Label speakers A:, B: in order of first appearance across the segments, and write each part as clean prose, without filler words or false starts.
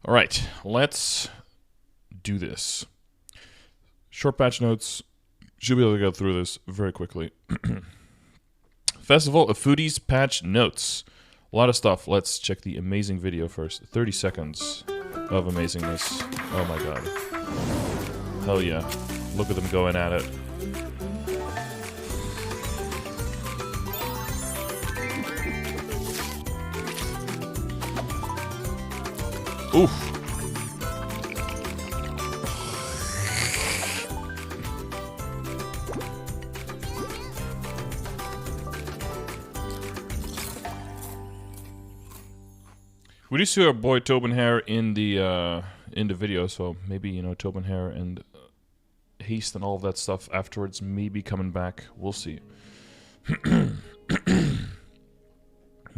A: All right, let's do this. Short patch notes. Should be able to go through this very quickly. Festival of Foodies patch notes. A lot of stuff. Let's check the amazing video first. 30 seconds of amazingness. Oh my god. Hell yeah. Look at them going at it. Oof. We do see our boy Tobin Hare in the video, so maybe, you know, Tobin Hare and Haste and all of that stuff afterwards may be coming back. We'll see.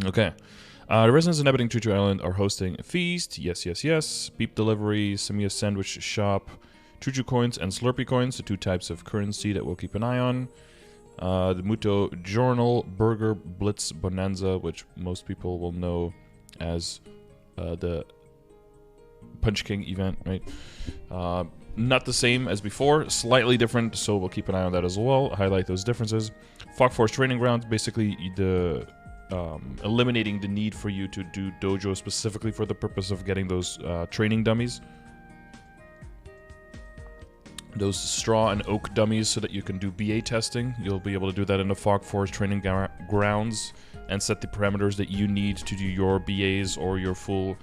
A: Okay. The residents of Nebbeting Choo Choo Island are hosting a feast. Yes, yes, yes. Peep Delivery, Samia's Sandwich Shop, Choo Choo Coins and Slurpee Coins, the two types of currency that we'll keep an eye on. The Muto Journal, Burger, Blitz, Bonanza, which most people will know as the Punch King event, right? Not the same as before, slightly different, so we'll keep an eye on that as well. Highlight those differences. Fog Force Training Grounds, basically the eliminating the need for you to do dojo specifically for the purpose of getting those training dummies. Those straw and oak dummies so that you can do BA testing. You'll be able to do that in the Fog Force Training Grounds and set the parameters that you need to do your BAs or your full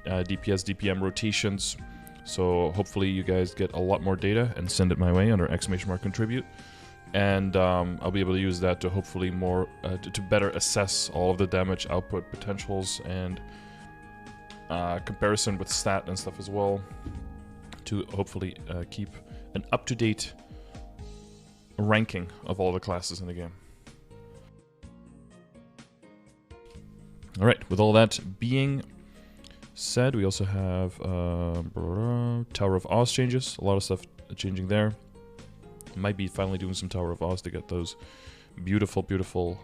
A: DPS, DPM rotations. So hopefully you guys get a lot more data and send it my way under !contribute. And I'll be able to use that to hopefully more to better assess all of the damage output potentials and comparison with stat and stuff as well, to hopefully keep an up-to-date ranking of all the classes in the game. All right, with all that being said, we also have Tower of Oz changes. A lot of stuff changing there. Might be finally doing some Tower of Oz to get those beautiful, beautiful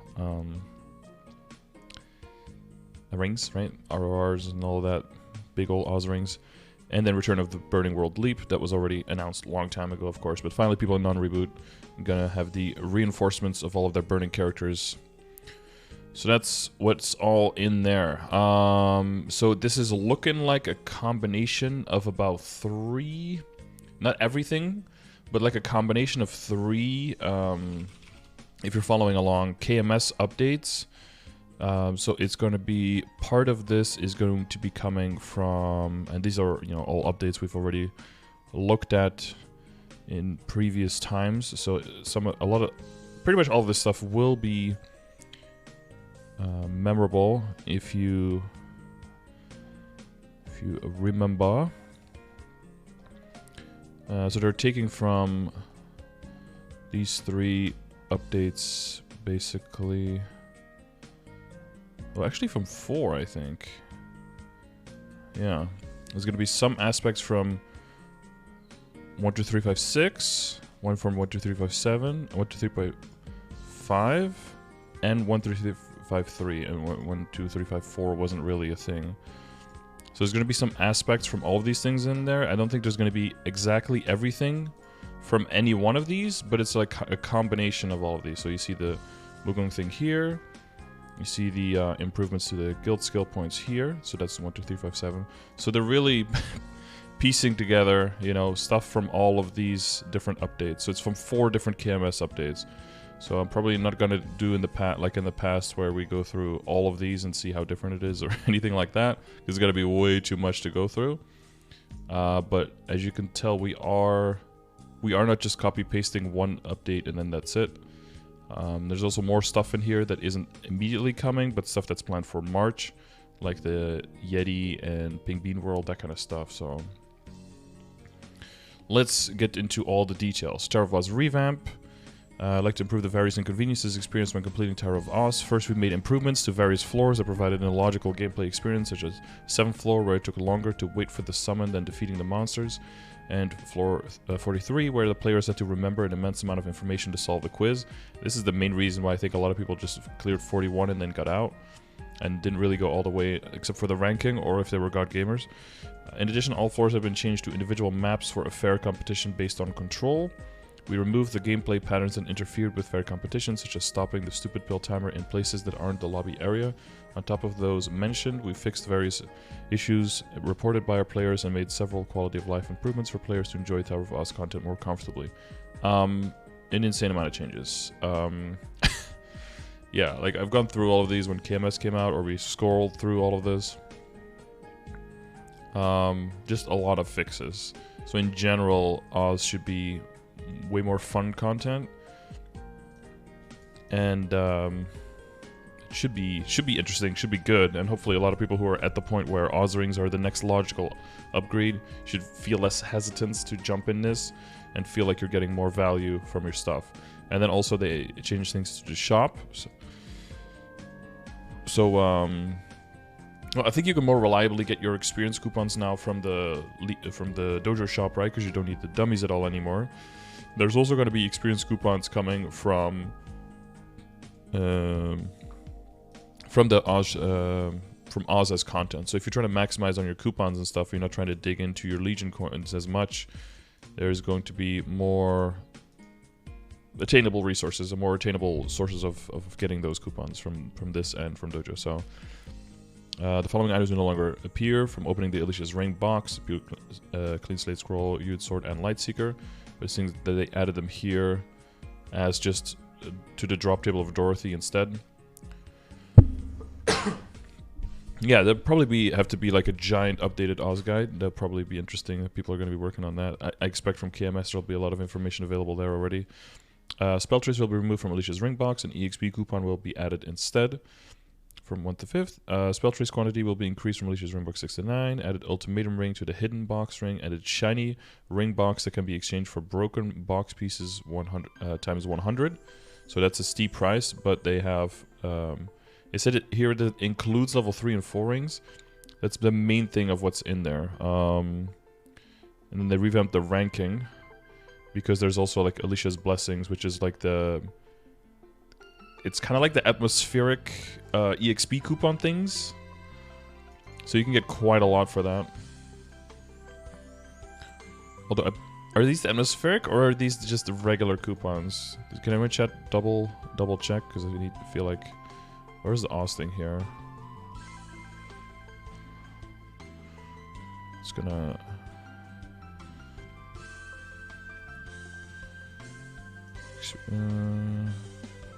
A: rings, right? RORs and all that, big old Oz rings. And then Return of the Burning World Leap, that was already announced a long time ago, of course. But finally, people in non-reboot are gonna have the reinforcements of all of their burning characters. So that's what's all in there. So this is looking like a combination of about 3, not everything, but like a combination of 3, if you're following along, KMS updates. So it's going to be, part of this is going to be coming from, and these are, you know, all updates we've already looked at in previous times. So pretty much all of this stuff will be memorable if you remember. So they're taking from these 3 updates, basically. Well, actually from 4, I think. Yeah. There's going to be some aspects from 1, 2, 3, 5, 6, one from 1, 2, 3, 5, 7, 1, 2, 3, 5, and 1, 3, 5, 3, and 1, 2, 3, 5, 4 wasn't really a thing. So there's going to be some aspects from all of these things in there. I don't think there's going to be exactly everything from any one of these, but it's like a combination of all of these. So you see the Mugung thing here. You see the improvements to the guild skill points here. So that's 1, 2, 3, 5, 7. So they're really piecing together, you know, stuff from all of these different updates. So it's from 4 different KMS updates. So I'm probably not going to do in the past where we go through all of these and see how different it is or anything like that. It's going to be way too much to go through. But as you can tell, we are not just copy pasting one update and then that's it. There's also more stuff in here that isn't immediately coming, but stuff that's planned for March, like the Yeti and Pink Bean World, that kind of stuff. So let's get into all the details. Tower of Oz revamp. I'd like to improve the various inconveniences experienced when completing Tower of Oz. First, we made improvements to various floors that provided an illogical gameplay experience, such as 7th floor, where it took longer to wait for the summon than defeating the monsters, and floor 43, where the players had to remember an immense amount of information to solve the quiz. This is the main reason why I think a lot of people just cleared 41 and then got out. and didn't really go all the way except for the ranking or if they were god gamers. In addition, all floors have been changed to individual maps for a fair competition based on control. We removed the gameplay patterns that interfered with fair competition, such as stopping the stupid pill timer in places that aren't the lobby area. On top of those mentioned, we fixed various issues reported by our players and made several quality of life improvements for players to enjoy Tower of Oz content more comfortably. An insane amount of changes. Yeah, like I've gone through all of these when KMS came out, or we scrolled through all of this. Just a lot of fixes. So in general, Oz should be way more fun content, and it should be interesting, should be good, and hopefully a lot of people who are at the point where Oz rings are the next logical upgrade should feel less hesitance to jump in this and feel like you're getting more value from your stuff. And then also they change things to the shop, so well, I think you can more reliably get your experience coupons now from the dojo shop, right? Because you don't need the dummies at all anymore. There's also going to be experience coupons coming from the Oz from Oz as content. So if you're trying to maximize on your coupons and stuff, you're not trying to dig into your Legion coins as much. There's going to be more attainable resources and more attainable sources of getting those coupons from this and from dojo. So the following items will no longer appear from opening the Alicia's Ring box: Clean Slate Scroll, Yu'id Sword, and Lightseeker. But it seems that they added them here as just to the drop table of Dorothy instead. Yeah, there'll probably have to be like a giant updated Oz guide. That'll probably be interesting. People are going to be working on that. I expect from KMS there'll be a lot of information available there already. Spell Trace will be removed from Alicia's Ring box, and EXP coupon will be added instead from 1 to 5th. Spell Trace quantity will be increased from Alicia's Ring box 6 to 9. Added Ultimatum Ring to the Hidden box ring. Added Shiny Ring box that can be exchanged for broken box pieces 100 times 100. So that's a steep price, but they have... They said it here that it includes level 3 and 4 rings. That's the main thing of what's in there. And then they revamped the ranking, because there's also like Alicia's Blessings, which is like the... It's kind of like the atmospheric EXP coupon things. So you can get quite a lot for that. Although, are these the atmospheric or are these just the regular coupons? Can everyone chat double check? Because I need to feel like... Where's the Oz thing here? It's gonna...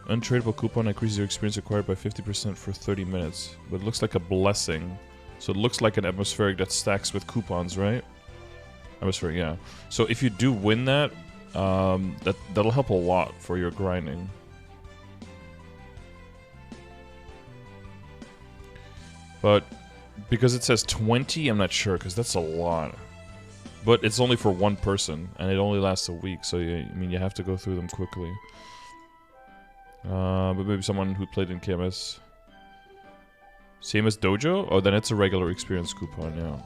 A: Untradeable coupon increases your experience acquired by 50% for 30 minutes. But it looks like a blessing. So it looks like an atmospheric that stacks with coupons, right? Atmospheric, yeah. So if you do win that, that'll help a lot for your grinding. But because it says 20, I'm not sure, because that's a lot. But it's only for one person, and it only lasts a week, so I mean, you have to go through them quickly. But maybe someone who played in KMS. Same as Dojo? Oh, then it's a regular experience coupon, yeah.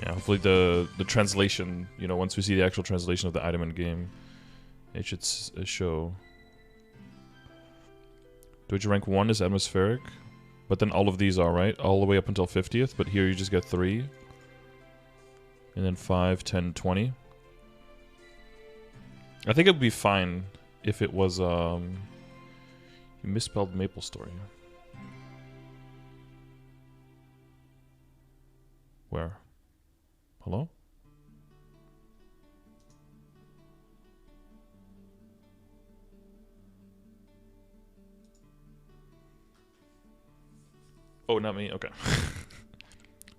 A: Yeah, hopefully the translation, you know, once we see the actual translation of the item in game, it should show. Dojo rank 1 is atmospheric, but then all of these are, right? All the way up until 50th, but here you just get 3. And then 5, 10, 20. I think it would be fine if it was, you misspelled MapleStory. Where? Hello? Oh, not me? Okay.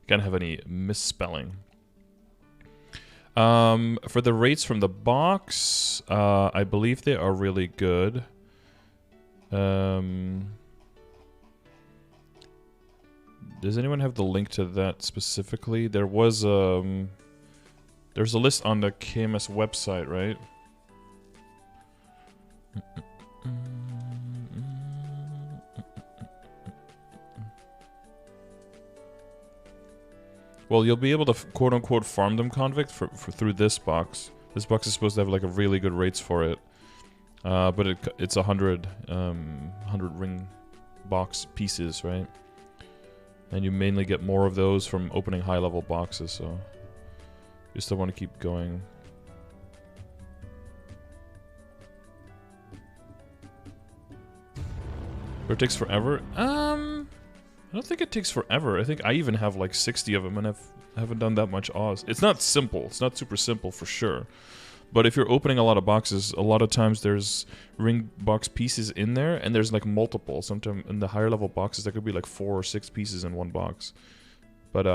A: Can't have any misspelling. For the rates from the box, I believe they are really good. Does anyone have the link to that specifically? There was there's a list on the KMS website, right? Well, you'll be able to quote-unquote farm them convict through this box. This box is supposed to have like a really good rates for it. But it's 100 ring box pieces, right? And you mainly get more of those from opening high-level boxes, so you still want to keep going. Or it takes forever? I don't think it takes forever. I think I even have like 60 of them and I haven't done that much Oz. It's not simple. It's not super simple for sure. But if you're opening a lot of boxes, a lot of times there's ring box pieces in there and there's like multiple. Sometimes in the higher level boxes there could be like 4 or 6 pieces in one box. But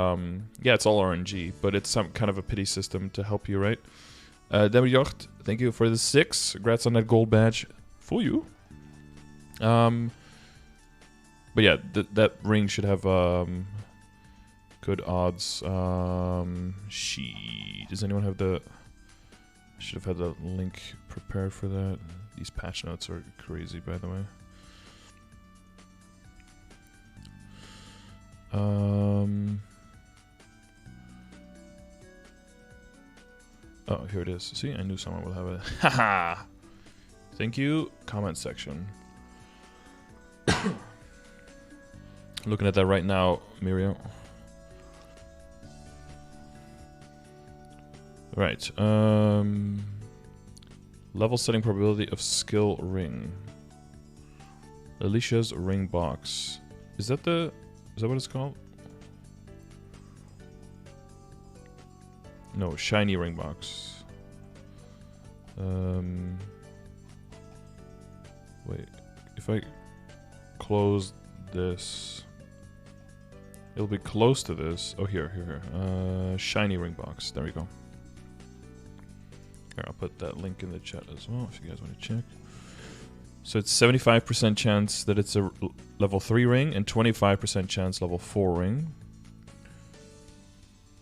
A: yeah, it's all RNG. But it's some kind of a pity system to help you, right? Demjocht, thank you for the 6. Congrats on that gold badge for you. But yeah, that ring should have good odds. Does anyone have the... Should have had the link prepared for that. These patch notes are crazy, by the way. Oh, here it is. See, I knew someone would have it. Haha! Thank you. Comment section. Looking at that right now, Miriam. Right. Level setting probability of skill ring. Alicia's ring box. Is that what it's called? No, shiny ring box. Wait. If I close this, it'll be close to this. Oh, here. Shiny ring box. There we go. Here, I'll put that link in the chat as well if you guys want to check. So it's 75% chance that it's a level 3 ring and 25% chance level 4 ring.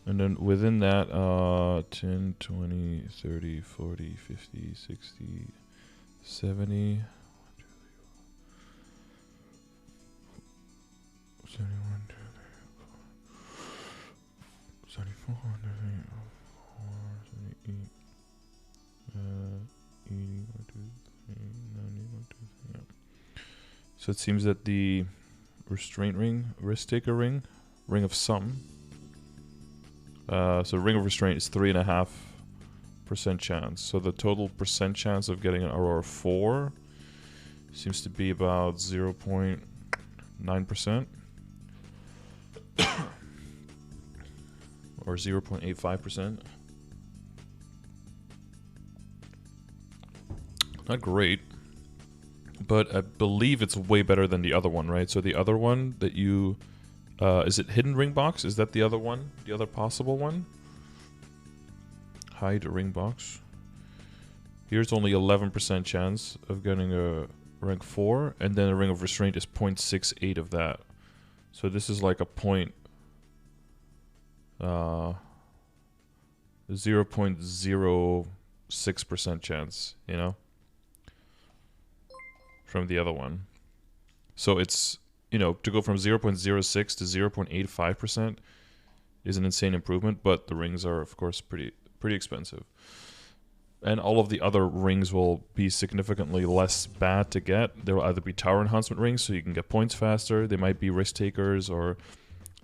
A: And then within that, 10, 20, 30, 40, 50, 60, 70, 71, 74, 78. 80, 90, yeah. So it seems that the restraint ring, risk taker ring, ring of some. So ring of restraint is 3.5% chance. So the total percent chance of getting an Aurora 4 seems to be about 0.9%. Or 0.85%. Not great, but I believe it's way better than the other one, right? So the other one that you... is it hidden ring box? Is that the other one? The other possible one? Hide ring box. Here's only 11% chance of getting a rank 4, and then a ring of restraint is 0.68 of that. So this is like a 0.06% chance, you know? From the other one. So it's, you know, to go from 0.06 to 0.85% is an insane improvement, but the rings are, of course, pretty expensive. And all of the other rings will be significantly less bad to get. There will either be tower enhancement rings, so you can get points faster. They might be risk takers or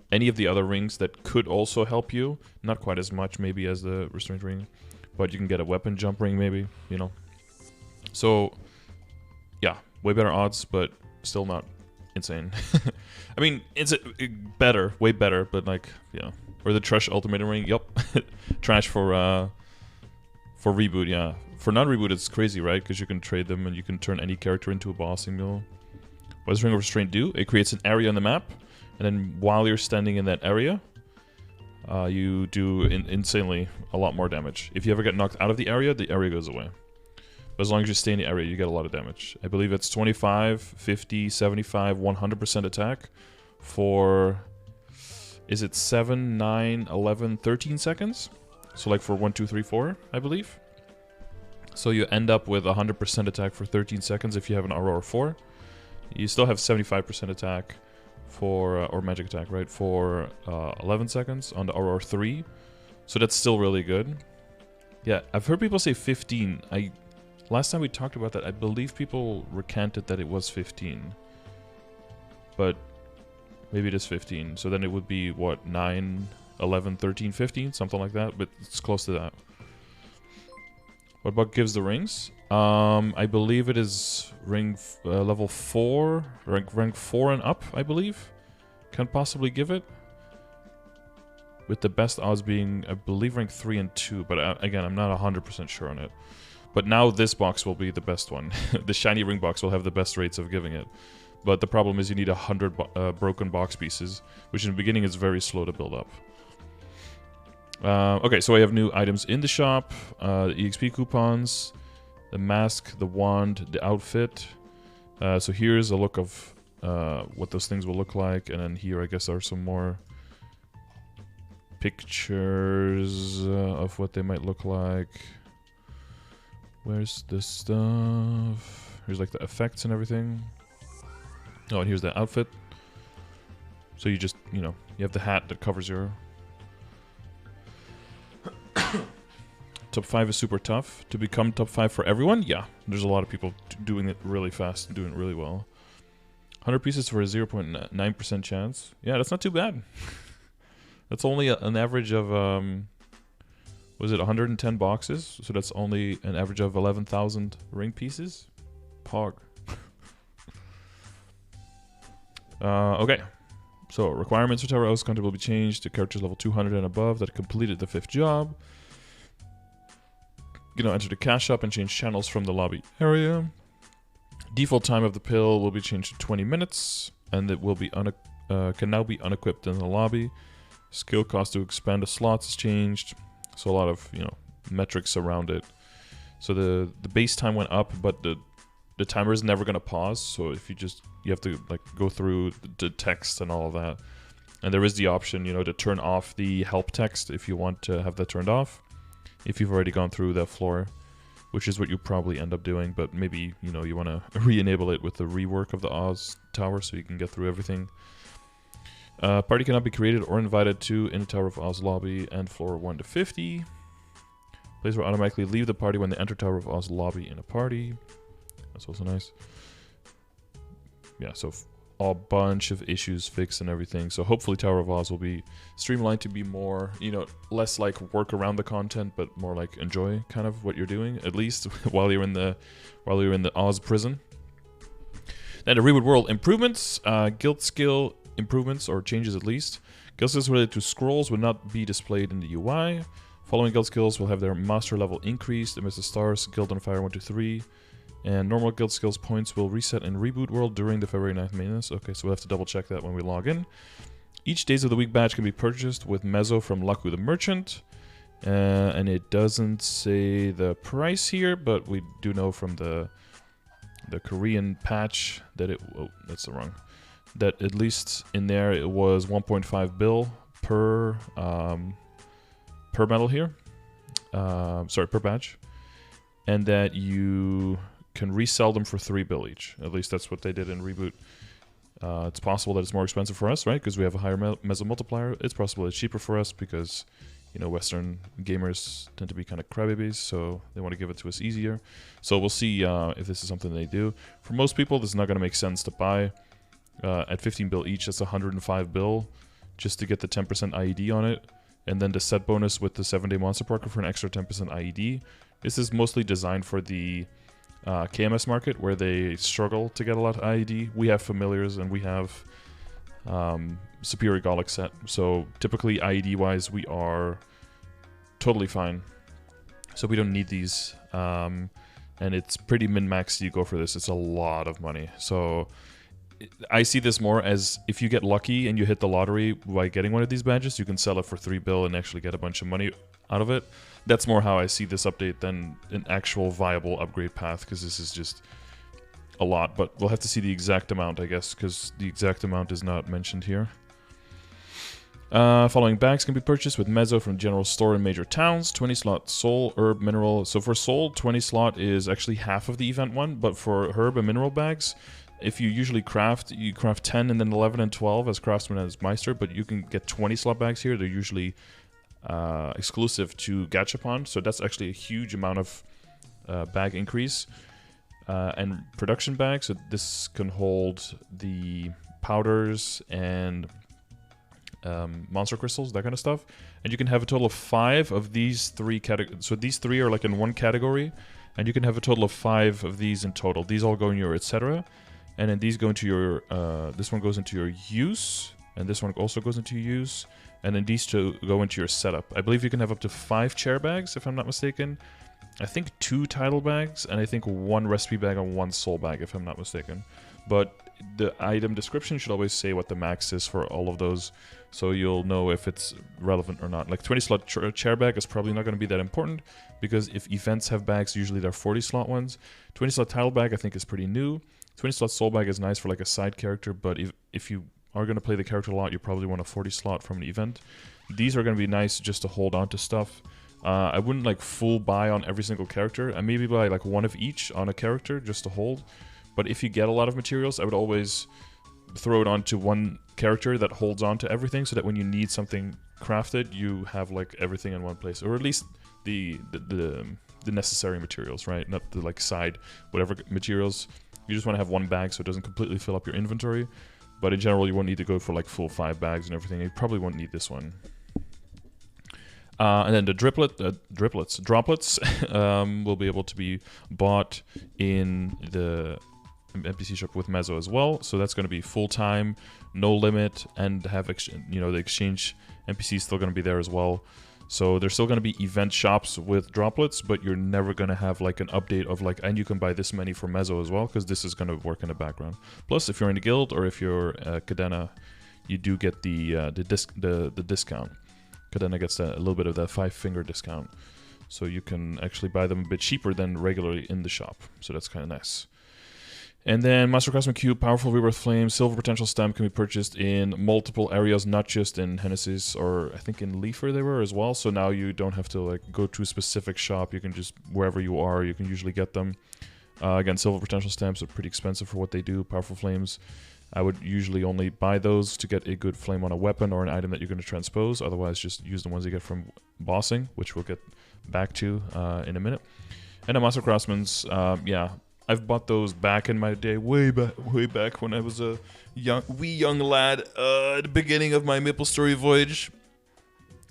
A: any of the other rings that could also help you. Not quite as much, maybe, as the restraint ring, but you can get a weapon jump ring, maybe, you know. So, yeah. Way better odds, but still not insane. I mean, it's better, way better, but like, yeah. Or the Trash Ultimatum Ring, yep. Trash for reboot, yeah. For non-reboot, it's crazy, right? Because you can trade them and you can turn any character into a bossing mill. What does Ring of Restraint do? It creates an area on the map, and then while you're standing in that area, you do insanely a lot more damage. If you ever get knocked out of the area goes away. As long as you stay in the area, you get a lot of damage. I believe it's 25, 50, 75, 100% attack for... Is it 7, 9, 11, 13 seconds? So like for 1, 2, 3, 4, I believe. So you end up with 100% attack for 13 seconds if you have an Aurora 4. You still have 75% attack for or magic attack, right? For 11 seconds on the or 3. So that's still really good. Yeah, I've heard people say 15. Last time we talked about that, I believe people recanted that it was 15. But maybe it is 15. So then it would be what, 9, 11, 13, 15, something like that, but it's close to that. What bug gives the rings? I believe it is ring level 4, rank 4 and up, I believe. Can possibly give it. With the best odds being, I believe, rank 3 and 2, but again, I'm not 100% sure on it. But now this box will be the best one. The shiny ring box will have the best rates of giving it. But the problem is you need 100 broken box pieces, which in the beginning is very slow to build up. Okay, so I have new items in the shop, the EXP coupons, the mask, the wand, the outfit. So here's a look of what those things will look like, and then here I guess are some more pictures of what they might look like. Where's this stuff? Here's like the effects and everything. Oh, and here's the outfit. So you just, you know, you have the hat that covers your... Top 5 is super tough. To become top 5 for everyone? Yeah. There's a lot of people doing it really fast and doing it really well. 100 pieces for a 0.9% chance. Yeah, that's not too bad. That's only an average of, was it 110 boxes? So that's only an average of 11,000 ring pieces. Pog. Okay. So, requirements for Tower O's content will be changed to characters level 200 and above that completed the 5th job. You know, enter the cash shop and change channels from the lobby area. Default time of the pill will be changed to 20 minutes, and it will be can now be unequipped in the lobby. Skill cost to expand the slots is changed, so a lot of, you know, metrics around it. So the base time went up, but the timer is never going to pause. So if you have to like go through the text and all of that, and there is the option, you know, to turn off the help text if you want to have that turned off. If you've already gone through that floor, which is what you probably end up doing, but maybe, you know, you want to re-enable it with the rework of the Oz Tower so you can get through everything. Party cannot be created or invited to in the Tower of Oz lobby and floor 1 to 50. Players will automatically leave the party when they enter Tower of Oz lobby in a party. That's also nice. Yeah, so a bunch of issues fixed and everything. So hopefully Tower of Oz will be streamlined to be more, you know, less like work around the content, but more like enjoy kind of what you're doing, at least while you're in the Oz prison. Then the Rework World improvements, guild skill improvements or changes at least. Guild skills related to scrolls will not be displayed in the UI. Following guild skills will have their master level increased amidst the stars, Guild on Fire 1 to 3. And normal guild skills points will reset in Reboot World during the February 9th maintenance. Okay, so we'll have to double check that when we log in. Each Days of the Week badge can be purchased with Mezzo from Laku the Merchant. And it doesn't say the price here, but we do know from the Korean patch that it... Oh, that's the wrong... That at least in there it was 1.5 bill per medal here. Sorry, per badge. And that you can resell them for 3 bill each. At least that's what they did in Reboot. It's possible that it's more expensive for us, right? Because we have a higher Mezzo multiplier. It's possible it's cheaper for us because, you know, Western gamers tend to be kind of crybabies, so they want to give it to us easier. So we'll see if this is something they do. For most people, this is not going to make sense to buy. At 15 bill each, that's 105 bill just to get the 10% IED on it. And then the set bonus with the 7-day monster parker for an extra 10% IED. This is mostly designed for the KMS market where they struggle to get a lot of IED. We have familiars and we have superior Golic set. So typically IED wise we are totally fine. So we don't need these. And it's pretty min-max you go for this. It's a lot of money. So I see this more as if you get lucky and you hit the lottery by getting one of these badges, you can sell it for 3 bill and actually get a bunch of money out of it. That's more how I see this update than an actual viable upgrade path, because this is just a lot. But we'll have to see the exact amount, I guess, because the exact amount is not mentioned here. Following bags can be purchased with Mezzo from general store in major towns. 20 slot soul, herb, mineral. So for soul, 20 slot is actually half of the event one, but for herb and mineral bags, if you usually craft, you craft 10 and then 11 and 12 as craftsman and as meister, but you can get 20 slot bags here. They're usually exclusive to Gachapon, so that's actually a huge amount of bag increase. And production bags, so this can hold the powders and monster crystals, that kind of stuff. And you can have a total of 5 of these 3 categories. So these 3 are like in one category, and you can have a total of 5 of these in total. These all go in your etc. And then these go into your, this one goes into your use, and this one also goes into your use, and then these 2 go into your setup. I believe you can have up to 5 chair bags, if I'm not mistaken. I think 2 title bags, and I think 1 recipe bag and 1 soul bag, if I'm not mistaken. But the item description should always say what the max is for all of those, so you'll know if it's relevant or not. Like 20 slot chair bag is probably not going to be that important, because if events have bags, usually they're 40 slot ones. 20 slot title bag I think is pretty new. 20 slot soul bag is nice for like a side character, but if you are going to play the character a lot, you probably want a 40 slot from an event. These are going to be nice just to hold on to stuff. I wouldn't like full buy on every single character. I maybe buy like 1 of each on a character just to hold. But if you get a lot of materials, I would always throw it onto 1 character that holds on to everything, so that when you need something crafted, you have like everything in one place, or at least the necessary materials, right? Not the like side whatever materials. You just want to have 1 bag so it doesn't completely fill up your inventory. But in general, you won't need to go for like full 5 bags and everything. You probably won't need this one. And then the droplets will be able to be bought in the NPC shop with Mezzo as well. So that's going to be full time, no limit, and have the exchange NPC is still going to be there as well. So there's still going to be event shops with droplets, but you're never going to have like an update of like, and you can buy this many for Mezzo as well, because this is going to work in the background. Plus, if you're in the guild or if you're Cadena, you do get the discount. Cadena gets a little bit of that 5-finger discount, so you can actually buy them a bit cheaper than regularly in the shop. So that's kind of nice. And then Master Craftsman Cube, Powerful Rebirth Flame, Silver Potential Stamp can be purchased in multiple areas, not just in Genesis, or I think in Leafer they were as well. So now you don't have to like go to a specific shop. You can just, wherever you are, you can usually get them. Again, Silver Potential Stamps are pretty expensive for what they do. Powerful Flames, I would usually only buy those to get a good flame on a weapon or an item that you're going to transpose. Otherwise, just use the ones you get from bossing, which we'll get back to in a minute. And the Master Craftsman's, yeah, I've bought those back in my day, way back when I was a young lad at the beginning of my MapleStory voyage.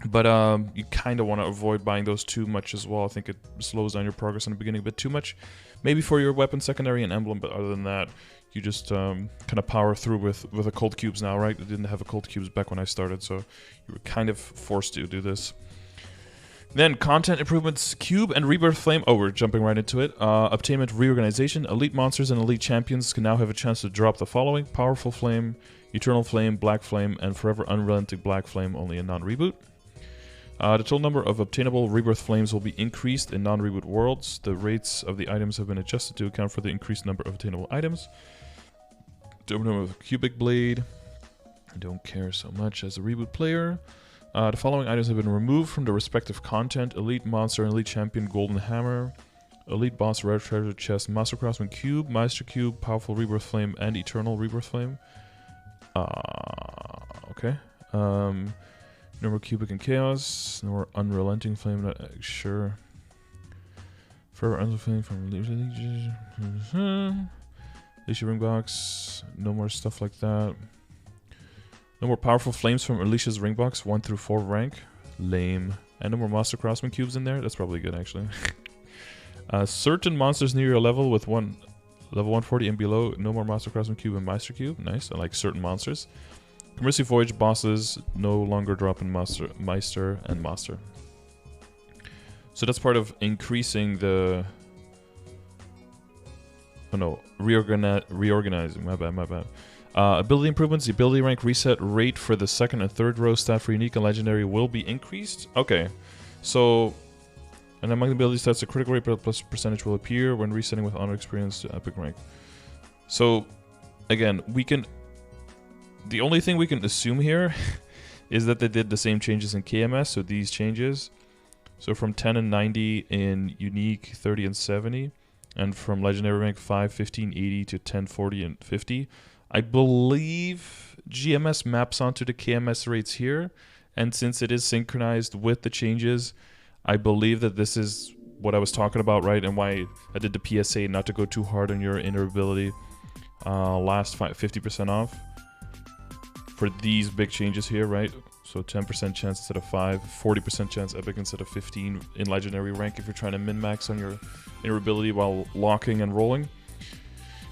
A: But you kind of want to avoid buying those too much as well. I think it slows down your progress in the beginning a bit too much. Maybe for your weapon, secondary, and emblem, but other than that, you just kind of power through with occult cubes now, right? I didn't have occult cubes back when I started, so you were kind of forced to do this. Then content improvements, Cube and Rebirth Flame. Oh, we're jumping right into it. Obtainment Reorganization. Elite monsters and elite champions can now have a chance to drop the following: Powerful Flame, Eternal Flame, Black Flame, and Forever Unrelenting Black Flame, only in non-reboot. The total number of obtainable Rebirth Flames will be increased in non-reboot worlds. The rates of the items have been adjusted to account for the increased number of obtainable items. Total number of Cubic Blade. I don't care so much as a reboot player. The following items have been removed from the respective content: Elite Monster and Elite Champion Golden Hammer, Elite Boss Rare Treasure Chest, Master Craftsman Cube, Meister Cube, Powerful Rebirth Flame, and Eternal Rebirth Flame. Okay. No more Cubic and Chaos. No more Unrelenting Flame, not sure. Forever Unrelenting Flame from Alicia Ring Box. No more stuff like that. No more Powerful Flames from Alicia's Ring Box, 1 through 4 rank. Lame. And no more Master Craftsman Cubes in there. That's probably good, actually. Certain monsters near your level with level 140 and below. No more Master Craftsman Cube and Meister Cube. Nice. I like certain monsters. Mercy Voyage bosses no longer drop in Meister and Master. So that's part of increasing the... Oh no, reorganizing. My bad. Ability improvements. The ability rank reset rate for the second and third row stat for unique and legendary will be increased. Okay, so and among the ability stats, the critical rate plus percentage will appear when resetting with honor experience to epic rank. So again, we can. The only thing we can assume here is that they did the same changes in KMS. So these changes, so from 10 and 90 in unique, 30 and 70. And from legendary rank 5, 15, 80 to 10, 40, and 50. I believe GMS maps onto the KMS rates here. And since it is synchronized with the changes, I believe that this is what I was talking about, right? And why I did the PSA not to go too hard on your invulnerability. Last 50% off for these big changes here, right? So 10% chance instead of 5, 40% chance epic instead of 15 in legendary rank if you're trying to min-max on your invulnerability while locking and rolling.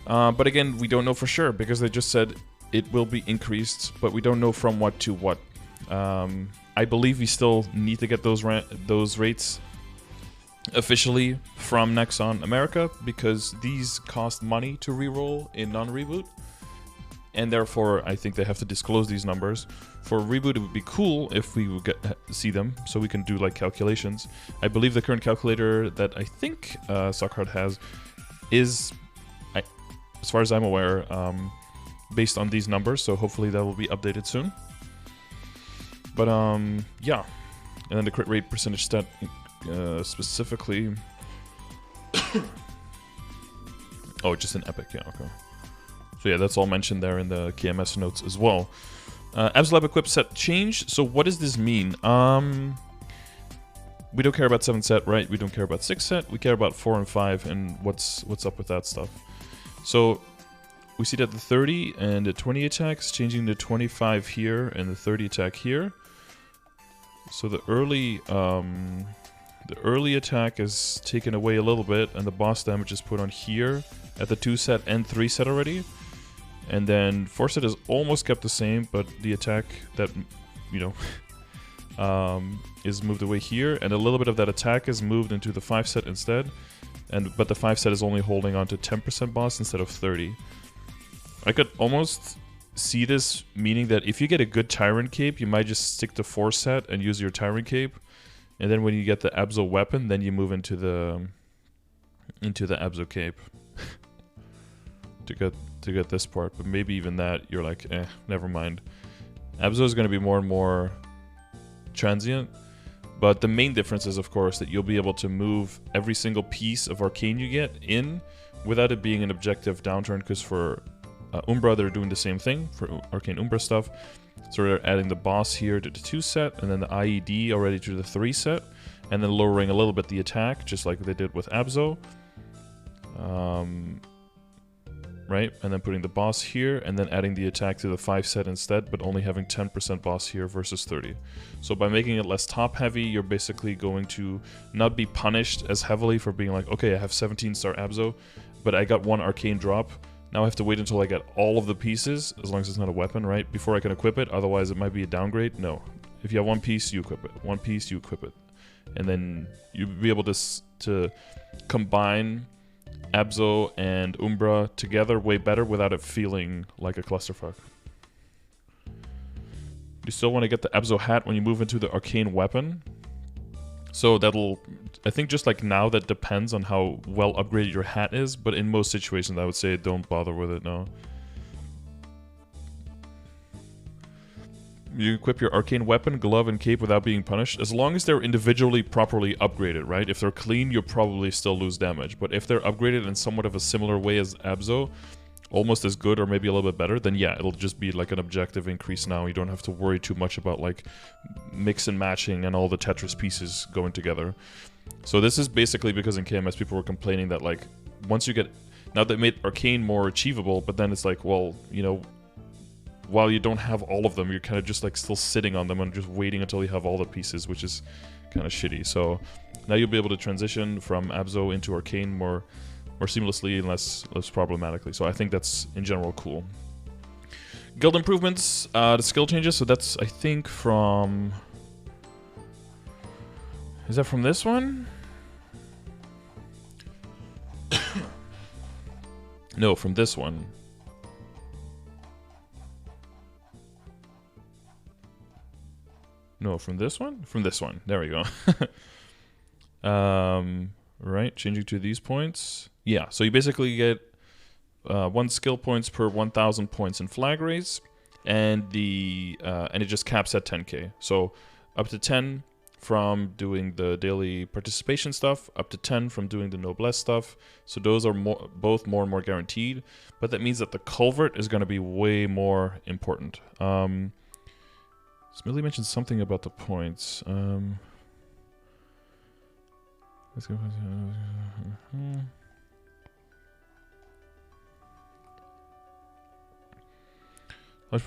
A: But again, we don't know for sure because they just said it will be increased, but we don't know from what to what. I believe we still need to get those rates officially from Nexon America because these cost money to reroll in non-reboot, and therefore I think they have to disclose these numbers. For reboot, it would be cool if we would see them so we can do like calculations. I believe the current calculator that I think Sockhard has is, as far as I'm aware, based on these numbers, so hopefully that will be updated soon. But yeah, and then the crit rate percentage stat specifically. Oh, just an epic, yeah, okay. So yeah, that's all mentioned there in the KMS notes as well. Absol equip set change. So what does this mean? We don't care about 7 set, right? We don't care about 6 set. We care about 4 and 5 and what's up with that stuff. So we see that the 30 and the 20 attacks changing to 25 here and the 30 attack here. So the early attack is taken away a little bit and the boss damage is put on here at the 2 set and 3 set already. And then 4 set is almost kept the same, but the attack that, you know, is moved away here, and a little bit of that attack is moved into the 5 set instead. But the 5 set is only holding on to 10% boss instead of 30. I could almost see this meaning that if you get a good Tyrant Cape, you might just stick to 4 set and use your Tyrant Cape, and then when you get the Abzo weapon, then you move into the Abzo Cape to get this part. But maybe even that, you're like, never mind. Abzo is going to be more and more transient, but the main difference is, of course, that you'll be able to move every single piece of Arcane you get in without it being an objective downturn, because for Umbra, they're doing the same thing for Arcane Umbra stuff. So they're adding the boss here to the 2 set, and then the IED already to the 3 set, and then lowering a little bit the attack, just like they did with Abzo. Right? And then putting the boss here, and then adding the attack to the 5 set instead, but only having 10% boss here versus 30. So by making it less top heavy, you're basically going to not be punished as heavily for being like, okay, I have 17-star Abzo, but I got 1 arcane drop. Now I have to wait until I get all of the pieces, as long as it's not a weapon, right? Before I can equip it, otherwise it might be a downgrade. No. If you have 1 piece, you equip it. 1 piece, you equip it. And then you'll be able to combine Abzo and Umbra together way better without it feeling like a clusterfuck. You still want to get the Abzo hat when you move into the arcane weapon. So that'll, I think just like now, that depends on how well upgraded your hat is, but in most situations I would say don't bother with it, no. You equip your arcane weapon, glove, and cape without being punished, as long as they're individually properly upgraded, right? If they're clean, you'll probably still lose damage, but if they're upgraded in somewhat of a similar way as Abzo, almost as good or maybe a little bit better, then yeah, it'll just be like an objective increase now. You don't have to worry too much about like mix and matching and all the Tetris pieces going together. So this is basically because in KMS people were complaining that like once you get, now they made arcane more achievable, but then it's like, well, you know, while you don't have all of them, you're kind of just like still sitting on them and just waiting until you have all the pieces, which is kind of shitty. So now you'll be able to transition from Abzo into arcane more seamlessly and less problematically. So I think that's in general cool. Guild improvements, the skill changes. So that's, I think, from, is that from this one? No, from this one. No, from this one? From this one. There we go. Right, changing to these points. Yeah, so you basically get 1 skill points per 1,000 points in flag raise, and it just caps at 10k. So up to 10 from doing the daily participation stuff, up to 10 from doing the noblesse stuff. So those are both more and more guaranteed, but that means that the culvert is going to be way more important. Smiley mentioned something about the points. Let's go. I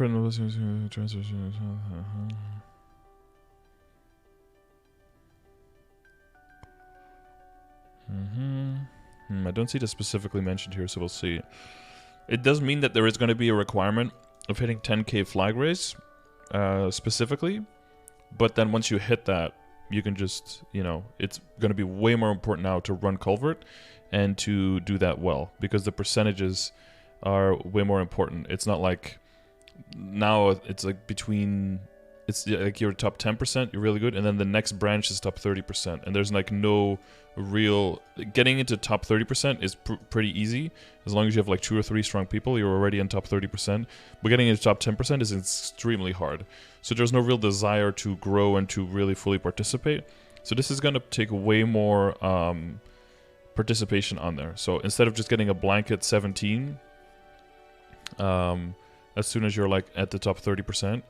A: don't see this specifically mentioned here, so we'll see. It does mean that there is going to be a requirement of hitting 10k flag race, specifically, but then once you hit that, you can just, you know, it's going to be way more important now to run culvert and to do that well, because the percentages are way more important. It's not like now it's like between, it's like your top 10%, you're really good, and then the next branch is top 30%, and there's like no real, getting into top 30% is pretty easy. As long as you have like 2 or 3 strong people, you're already in top 30%, but getting into top 10% is extremely hard. So there's no real desire to grow and to really fully participate. So this is going to take way more participation on there. So instead of just getting a blanket 17, as soon as you're like at the top 30%,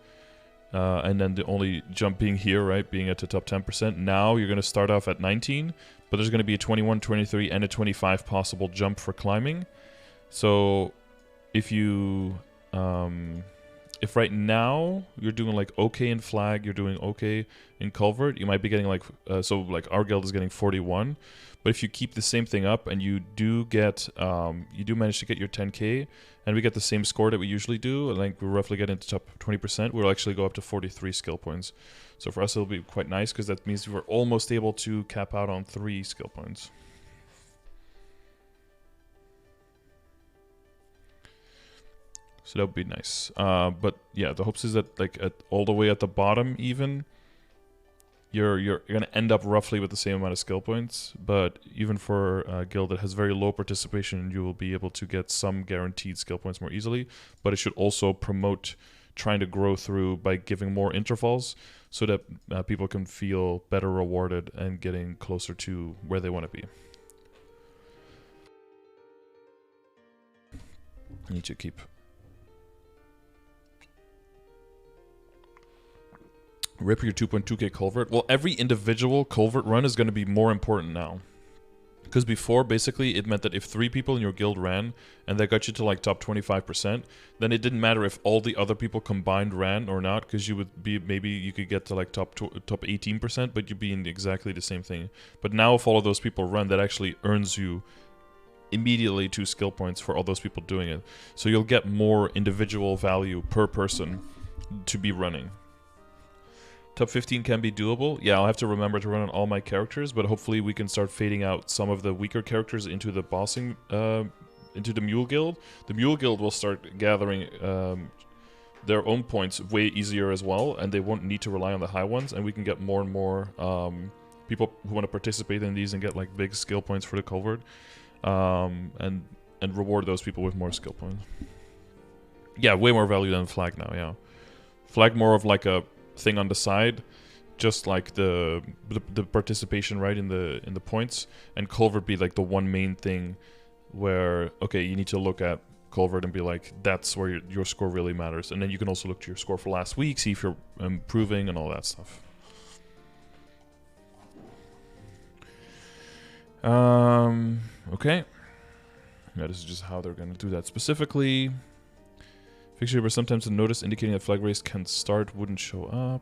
A: and then the only jump being here, right, being at the top 10%, now you're going to start off at 19, but there's going to be a 21, 23, and a 25 possible jump for climbing. So if you, if right now you're doing like okay in flag, you're doing okay in culvert, you might be getting like, so like our guild is getting 41, but if you keep the same thing up and you do get, you do manage to get your 10k, and we get the same score that we usually do, like we roughly get into top 20%, we'll actually go up to 43 skill points. So for us it'll be quite nice, because that means we're almost able to cap out on 3 skill points. So that would be nice. But yeah, the hopes is that like at all the way at the bottom even, you're gonna end up roughly with the same amount of skill points. But even for a guild that has very low participation, you will be able to get some guaranteed skill points more easily. But it should also promote trying to grow through by giving more intervals, so that people can feel better rewarded and getting closer to where they want to be. I need to keep rip your 2.2k culvert. Well, every individual culvert run is going to be more important now. Because before, basically, it meant that if 3 people in your guild ran, and that got you to like top 25%, then it didn't matter if all the other people combined ran or not, because you would be, maybe you could get to like top 18%, but you'd be in exactly the same thing. But now if all of those people run, that actually earns you immediately 2 skill points for all those people doing it. So you'll get more individual value per person to be running. Top 15 can be doable. Yeah, I'll have to remember to run on all my characters, but hopefully we can start fading out some of the weaker characters into the bossing, into the Mule Guild. The Mule Guild will start gathering their own points way easier as well, and they won't need to rely on the high ones, and we can get more and more people who want to participate in these and get like big skill points for the culvert, and reward those people with more skill points. Yeah, way more value than flag now, yeah. Flag more of like a thing on the side, just like the participation right in the points, and culvert be like the one main thing where, okay, you need to look at culvert and be like, that's where your score really matters, and then you can also look to your score for last week, see if you're improving and all that stuff. Okay, yeah, this is just how they're gonna do that specifically. Fixture where sometimes the notice indicating that flag race can start wouldn't show up.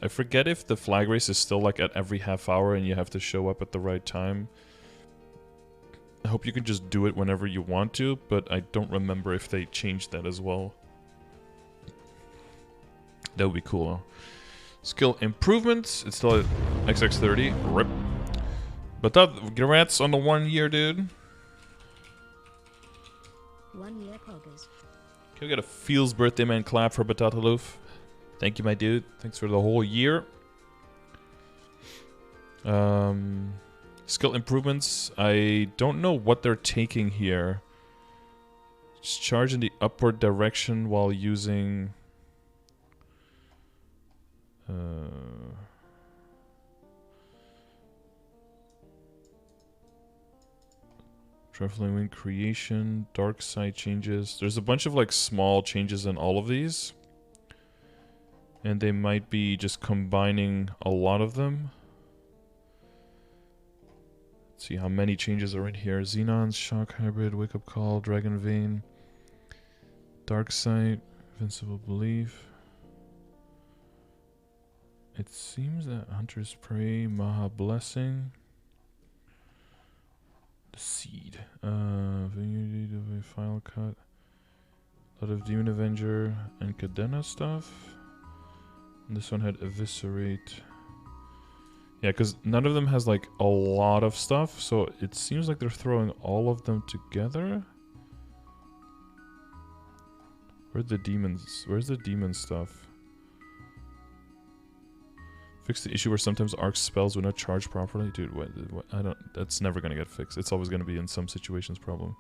A: I forget if the flag race is still like at every half hour and you have to show up at the right time. I hope you can just do it whenever you want to, but I don't remember if they changed that as well. That would be cool. Skill improvements. It's still at XX30. Rip. But that, congrats on the 1 year, dude.
B: 1 year poggers.
A: Can we get a Feels birthday man clap for Batataloof? Thank you, my dude. Thanks for the whole year. Skill improvements. I don't know what they're taking here. Just charge in the upward direction while using... Traveling Wing creation, dark side changes. There's a bunch of like small changes in all of these. And they might be just combining a lot of them. Let's see how many changes are in here. Xenons, Shock Hybrid, Wake Up Call, Dragon Vein, Dark Sight, Invincible Belief. It seems that Hunter's Prey, Maha Blessing, the Seed, File Cut, a lot of Demon Avenger and Cadena stuff. And this one had Eviscerate. Yeah, because none of them has like a lot of stuff, so it seems like they're throwing all of them together. Where's the demons? Where's the demon stuff? Fix the issue where sometimes arc spells would not charge properly. Dude, what? I don't. That's never gonna get fixed. It's always gonna be in some situations problem.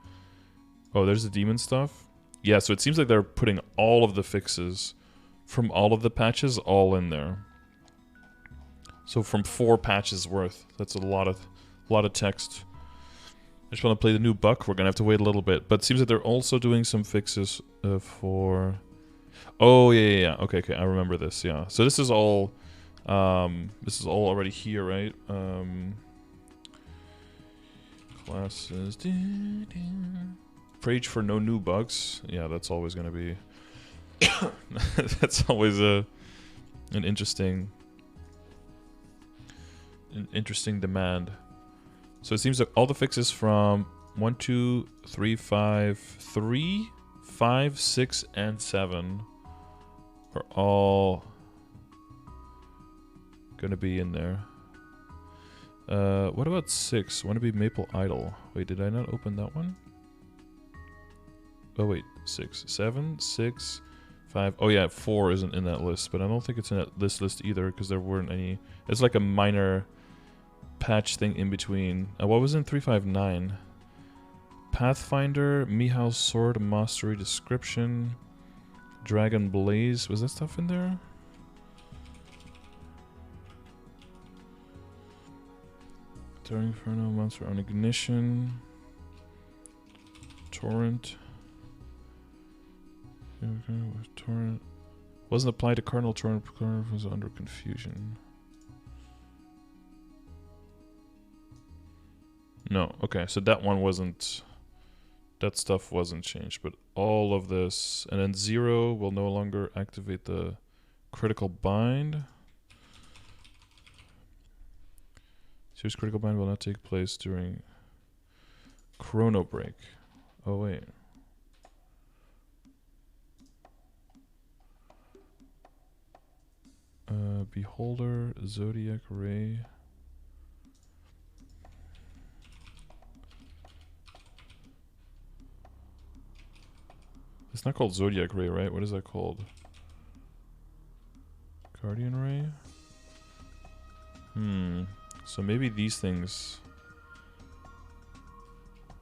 A: Oh, there's the demon stuff. Yeah, so it seems like they're putting all of the fixes from all of the patches all in there. So from 4 patches worth, that's a lot of text. I just want to play the new buck. We're gonna have to wait a little bit, but it seems that they're also doing some fixes for. Oh yeah. Okay. I remember this. Yeah. So this is all. This is all already here, right? Classes. Page for no new bugs. Yeah, that's always gonna be. That's always an interesting demand. So it seems like all the fixes from 1, 2, 3, 5, 3, 5, 6, and 7 are all gonna be in there. What about 6? Want to be Maple Idol? Wait, did I not open that one? Oh wait, 6, 7, 6, 5. Oh yeah, 4 isn't in that list, but I don't think it's in this list either because there weren't any. It's like a minor patch thing in between. What was in 359? Pathfinder, Mihal's Sword, Mastery Description, Dragon Blaze. Was that stuff in there? Dark Inferno, Monster on Ignition, Torrent. Torrent wasn't applied to Cardinal Torrent. Torrent was under confusion. No, okay, so that one wasn't. That stuff wasn't changed, but all of this, and then 0 will no longer activate the critical bind. Serious critical bind will not take place during Chrono Break. Oh wait. Beholder, Zodiac Ray. It's not called Zodiac Ray, right? What is that called? Guardian Ray? So maybe these things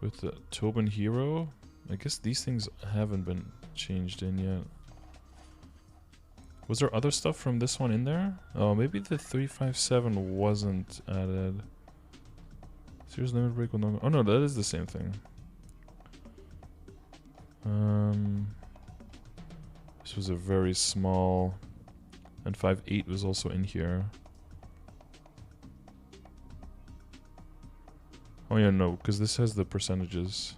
A: with the Tobin Hero. I guess these things haven't been changed in yet. Was there other stuff from this one in there? Oh, maybe the 357 wasn't added. Serious limit break will no. Oh no, that is the same thing. This was a very small, and 5.8 was also in here. Oh yeah, no, because this has the percentages.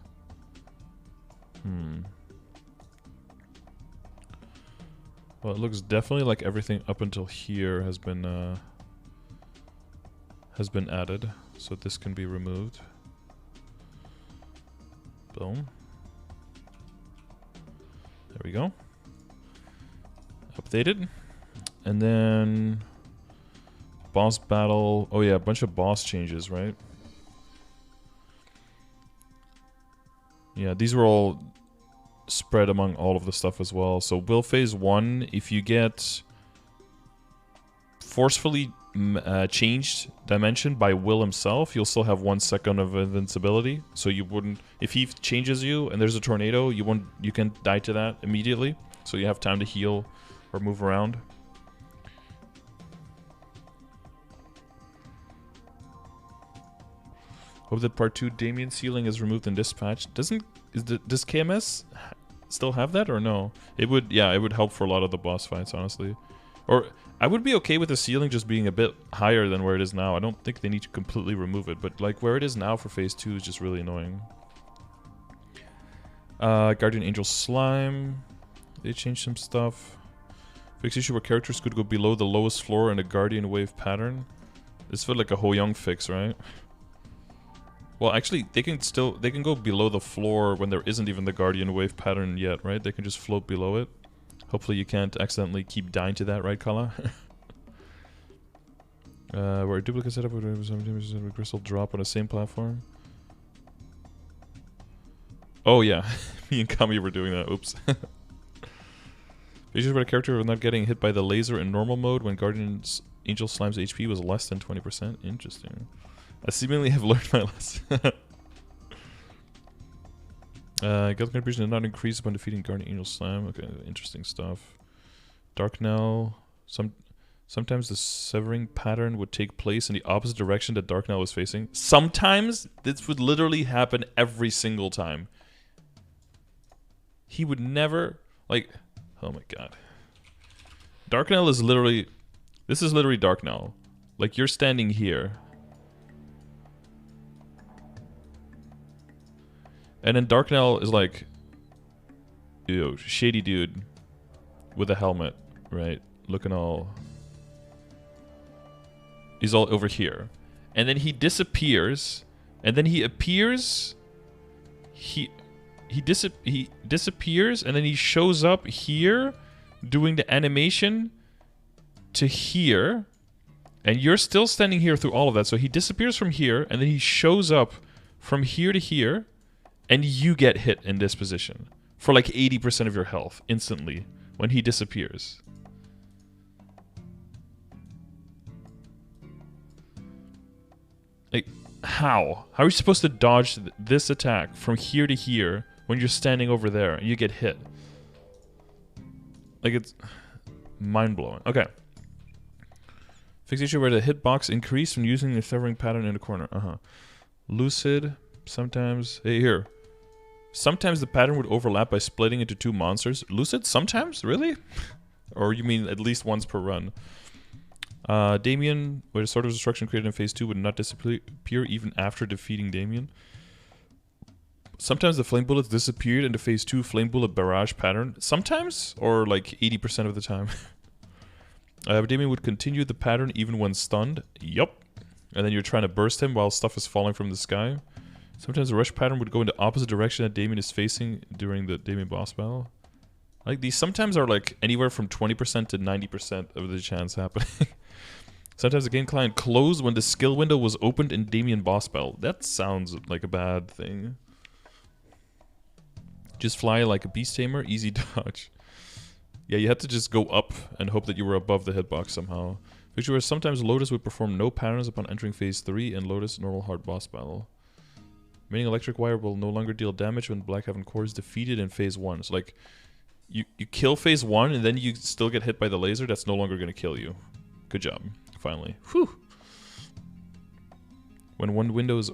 A: Well, it looks definitely like everything up until here has been added, so this can be removed. Boom. There we go. Updated. And then boss battle. Oh yeah, a bunch of boss changes, right? Yeah, these were all spread among all of the stuff as well. So Will Phase 1, if you get forcefully changed dimension by Will himself, you'll still have 1 second of invincibility. So you wouldn't, if he changes you and there's a tornado, you can die to that immediately. So you have time to heal or move around. Hope that part 2 Damien sealing is removed in this patch. Does KMS still have that or no? It would, yeah, it would help for a lot of the boss fights, honestly. Or I would be okay with the ceiling just being a bit higher than where it is now. I don't think they need to completely remove it, but like where it is now for phase 2 is just really annoying. Guardian Angel Slime. They changed some stuff. Fix issue where characters could go below the lowest floor in a Guardian Wave pattern. This felt like a Ho-Young fix, right? Well, actually, they can go below the floor when there isn't even the Guardian Wave pattern yet, right? They can just float below it. Hopefully you can't accidentally keep dying to that, right, Kala? Where a duplicate setup would have some crystal drop on the same platform. Oh yeah, me and Kami were doing that, oops. Issues where a character was not getting hit by the laser in normal mode when Guardian's Angel Slime's HP was less than 20%. Interesting. I seemingly have learned my lesson. Guild contribution did not increase upon defeating Guardian Angel Slime. Okay, interesting stuff. Dark Knell. Sometimes the severing pattern would take place in the opposite direction that Dark Knell was facing. Sometimes? This would literally happen every single time. He would never... Like... Oh my god. Dark Knell is literally... This is literally Dark Knell. Like, you're standing here. And then Dark Knell is like... Ew, shady dude. With a helmet, right? Looking all... He's all over here. And then he disappears. And then he appears... He disappears and then he shows up here doing the animation to here, and you're still standing here through all of that. So he disappears from here and then he shows up from here to here, and you get hit in this position for like 80% of your health instantly when he disappears. Like, how? How are you supposed to dodge this attack from here to here when you're standing over there and you get hit? Like, it's mind-blowing. Okay. Fix issue where the hitbox increased when using the severing pattern in the corner. Lucid, sometimes... Hey, here. Sometimes the pattern would overlap by splitting into two monsters. Lucid, sometimes? Really? Or you mean at least once per run? Damien, where the Sword of Destruction created in phase 2 would not disappear even after defeating Damien. Sometimes the flame bullets disappeared in the phase 2 flame bullet barrage pattern. Sometimes? Or like 80% of the time. Damien would continue the pattern even when stunned. Yup. And then you're trying to burst him while stuff is falling from the sky. Sometimes the rush pattern would go in the opposite direction that Damien is facing during the Damien boss battle. Like, these sometimes are like anywhere from 20% to 90% of the chance happening. Sometimes the game client closed when the skill window was opened in Damien boss battle. That sounds like a bad thing. Just fly like a beast tamer, easy dodge. Yeah, you had to just go up and hope that you were above the hitbox somehow. Which where sometimes Lotus would perform no patterns upon entering phase 3 and Lotus normal hard boss battle. Meaning Electric Wire will no longer deal damage when Black Heaven Core is defeated in phase 1. So like, you kill phase 1 and then you still get hit by the laser, that's no longer going to kill you. Good job. Finally. Whew. When one window is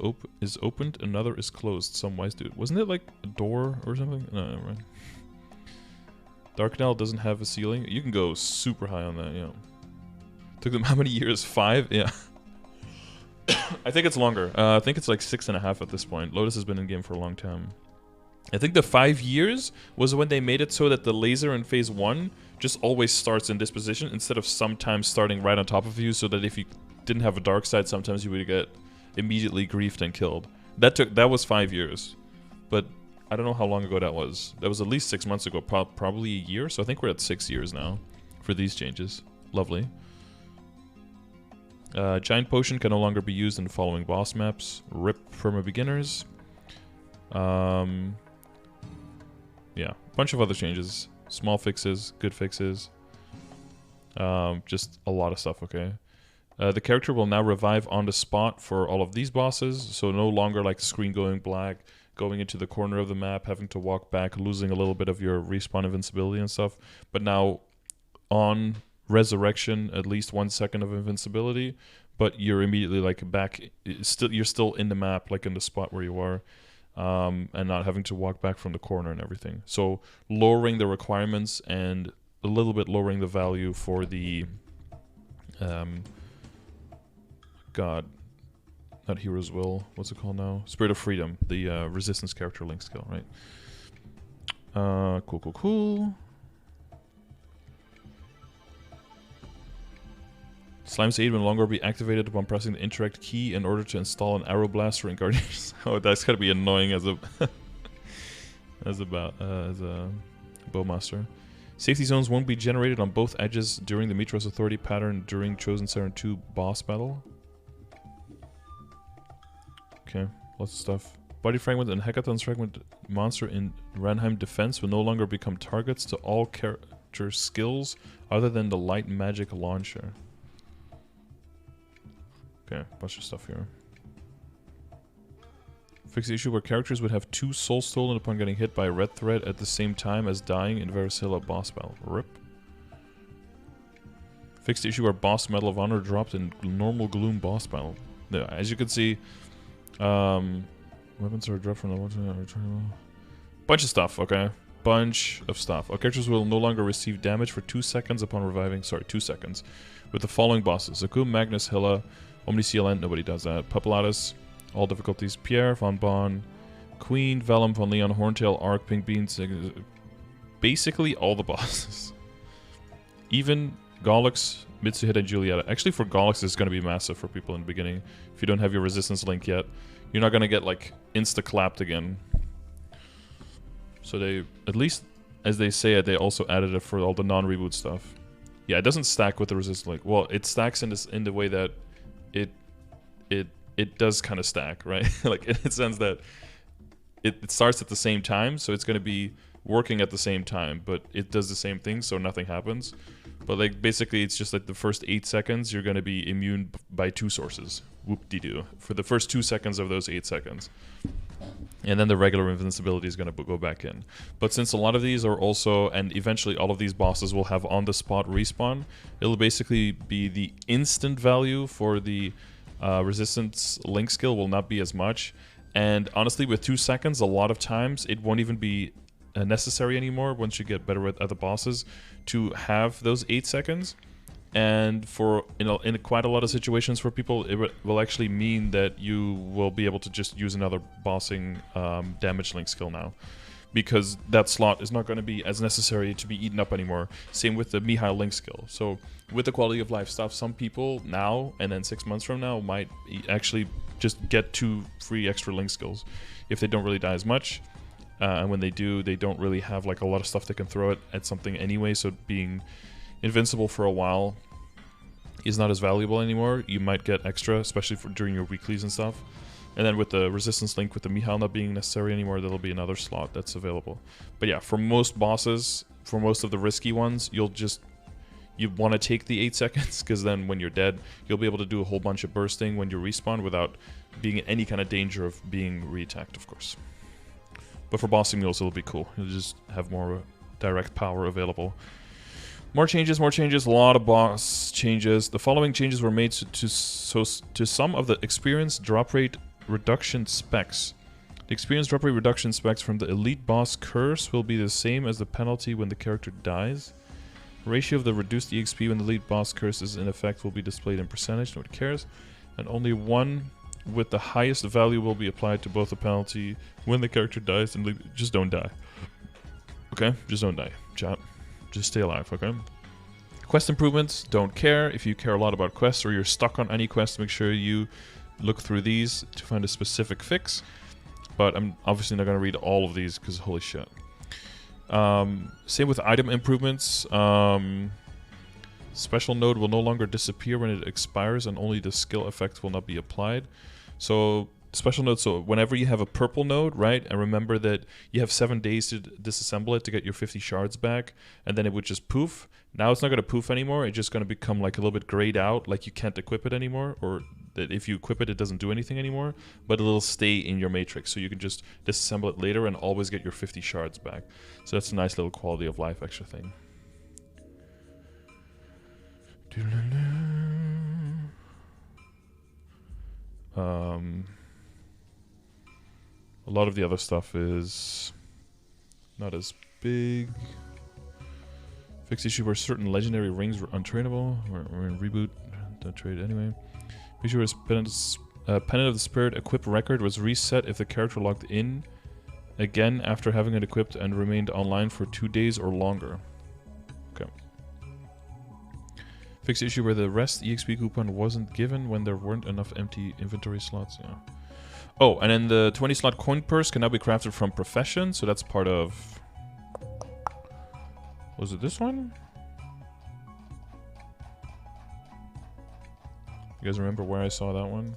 A: opened, another is closed. Some wise dude. Wasn't it like a door or something? No, never mind. Dark Knell doesn't have a ceiling. You can go super high on that, yeah. Took them how many years? 5? Yeah. I think it's longer. I think it's like 6.5 at this point. Lotus has been in game for a long time. I think the 5 years was when they made it so that the laser in phase 1 just always starts in this position instead of sometimes starting right on top of you, so that if you didn't have a dark side, sometimes you would get immediately griefed and killed. That was 5 years. But I don't know how long ago that was. That was at least 6 months ago, probably a year, so I think we're at 6 years now for these changes. Lovely. Giant Potion can no longer be used in the following boss maps. RIP from beginners. Yeah, bunch of other changes. Small fixes, good fixes. Just a lot of stuff, okay? The character will now revive on the spot for all of these bosses, so no longer like the screen going black, going into the corner of the map, having to walk back, losing a little bit of your respawn invincibility and stuff. But now, on resurrection, at least 1 second of invincibility, but you're immediately like back. You're still in the map, like in the spot where you are, and not having to walk back from the corner and everything. So lowering the requirements and a little bit lowering the value for the God, not Hero's Will. What's it called now? Spirit of Freedom, the resistance character link skill, right? Cool. Slime's aid will no longer be activated upon pressing the interact key in order to install an arrow blaster in Guardians. Oh, that's gotta be annoying as a as a bowmaster. Safety zones won't be generated on both edges during the Mitros Authority pattern during Chosen Siren 2 boss battle. Okay, lots of stuff. Body fragment and Hekaton's fragment monster in Ranheim defense will no longer become targets to all character skills other than the light magic launcher. Okay, bunch of stuff here. Fix the issue where characters would have 2 souls stolen upon getting hit by a red thread at the same time as dying in Varicella boss battle. RIP. Fix the issue where boss Medal of Honor dropped in normal Gloom boss battle. Yeah, as you can see, weapons are dropped from the one. Bunch of stuff, okay? Bunch of stuff. Our characters will no longer receive damage for 2 seconds upon reviving. Sorry, 2 seconds. With the following bosses: Zakum, Magnus, Hilla, Omniscient, nobody does that. Papulatus, all difficulties. Pierre, Von Bon, Queen, Vellum, Von Leon, Horntail, Arc, Pink Beans. Basically all the bosses. Even Gollux, Mitsuhide, and Julieta. Actually, for Gollux, it's going to be massive for people in the beginning. If you don't have your resistance link yet, you're not going to get, like, insta-clapped again. So they, at least as they say it, they also added it for all the non-reboot stuff. Yeah, it doesn't stack with the resistance link. Well, it stacks in the way that it does kind of stack, right? Like, in the sense that it starts at the same time, so it's going to be working at the same time, but it does the same thing, so nothing happens. But, like, basically, it's just like the first 8 seconds, you're going to be immune by 2 sources. Whoop-de-doo. For the first 2 seconds of those 8 seconds. And then the regular invincibility is going to go back in. But since a lot of these are also, and eventually all of these bosses will have on-the-spot respawn, it'll basically be the instant value for the resistance link skill will not be as much. And honestly, with 2 seconds, a lot of times, it won't even be necessary anymore once you get better at the bosses to have those 8 seconds. And for in quite a lot of situations for people, it will actually mean that you will be able to just use another bossing damage link skill now, because that slot is not going to be as necessary to be eaten up anymore. Same with the Mihai link skill. So with the quality of life stuff, some people now and then 6 months from now might actually just get 2 free extra link skills if they don't really die as much. And when they do, they don't really have like a lot of stuff they can throw at something anyway, so being invincible for a while is not as valuable anymore. You might get extra, especially during your weeklies and stuff. And then with the resistance link, with the Mihal not being necessary anymore, there'll be another slot that's available. But yeah, for most bosses, for most of the risky ones, you want to take the 8 seconds, because then when you're dead, you'll be able to do a whole bunch of bursting when you respawn without being in any kind of danger of being re-attacked, of course. But for bossing mules, it'll be cool. You'll just have more direct power available. More changes, a lot of boss changes. The following changes were made to some of the experience drop rate reduction specs. The experience drop rate reduction specs from the elite boss curse will be the same as the penalty when the character dies. Ratio of the reduced EXP when the elite boss curse is in effect will be displayed in percentage, nobody cares. And only one with the highest value will be applied to both the penalty when the character dies and just don't die. Okay, just don't die, chat. Just stay alive, okay? Quest improvements, don't care. If you care a lot about quests or you're stuck on any quest, make sure you look through these to find a specific fix. But I'm obviously not going to read all of these because holy shit. Same with item improvements. Special node will no longer disappear when it expires and only the skill effect will not be applied. So special node, so whenever you have a purple node, right, and remember that you have 7 days to disassemble it to get your 50 shards back, and then it would just poof. Now it's not going to poof anymore, it's just going to become like a little bit grayed out, like you can't equip it anymore, or that if you equip it, it doesn't do anything anymore, but it'll stay in your matrix, so you can just disassemble it later and always get your 50 shards back. So that's a nice little quality of life extra thing. A lot of the other stuff is not as big. Fixed issue where certain legendary rings were untradeable. We're in reboot. Don't trade anyway. Issue where Penant of the Spirit equip record was reset if the character logged in again after having it equipped and remained online for 2 days or longer. Okay. Fixed issue where the rest EXP coupon wasn't given when there weren't enough empty inventory slots. Yeah. Oh, and then the 20 slot coin purse can now be crafted from profession, so that's part of... Was it this one? You guys remember where I saw that one?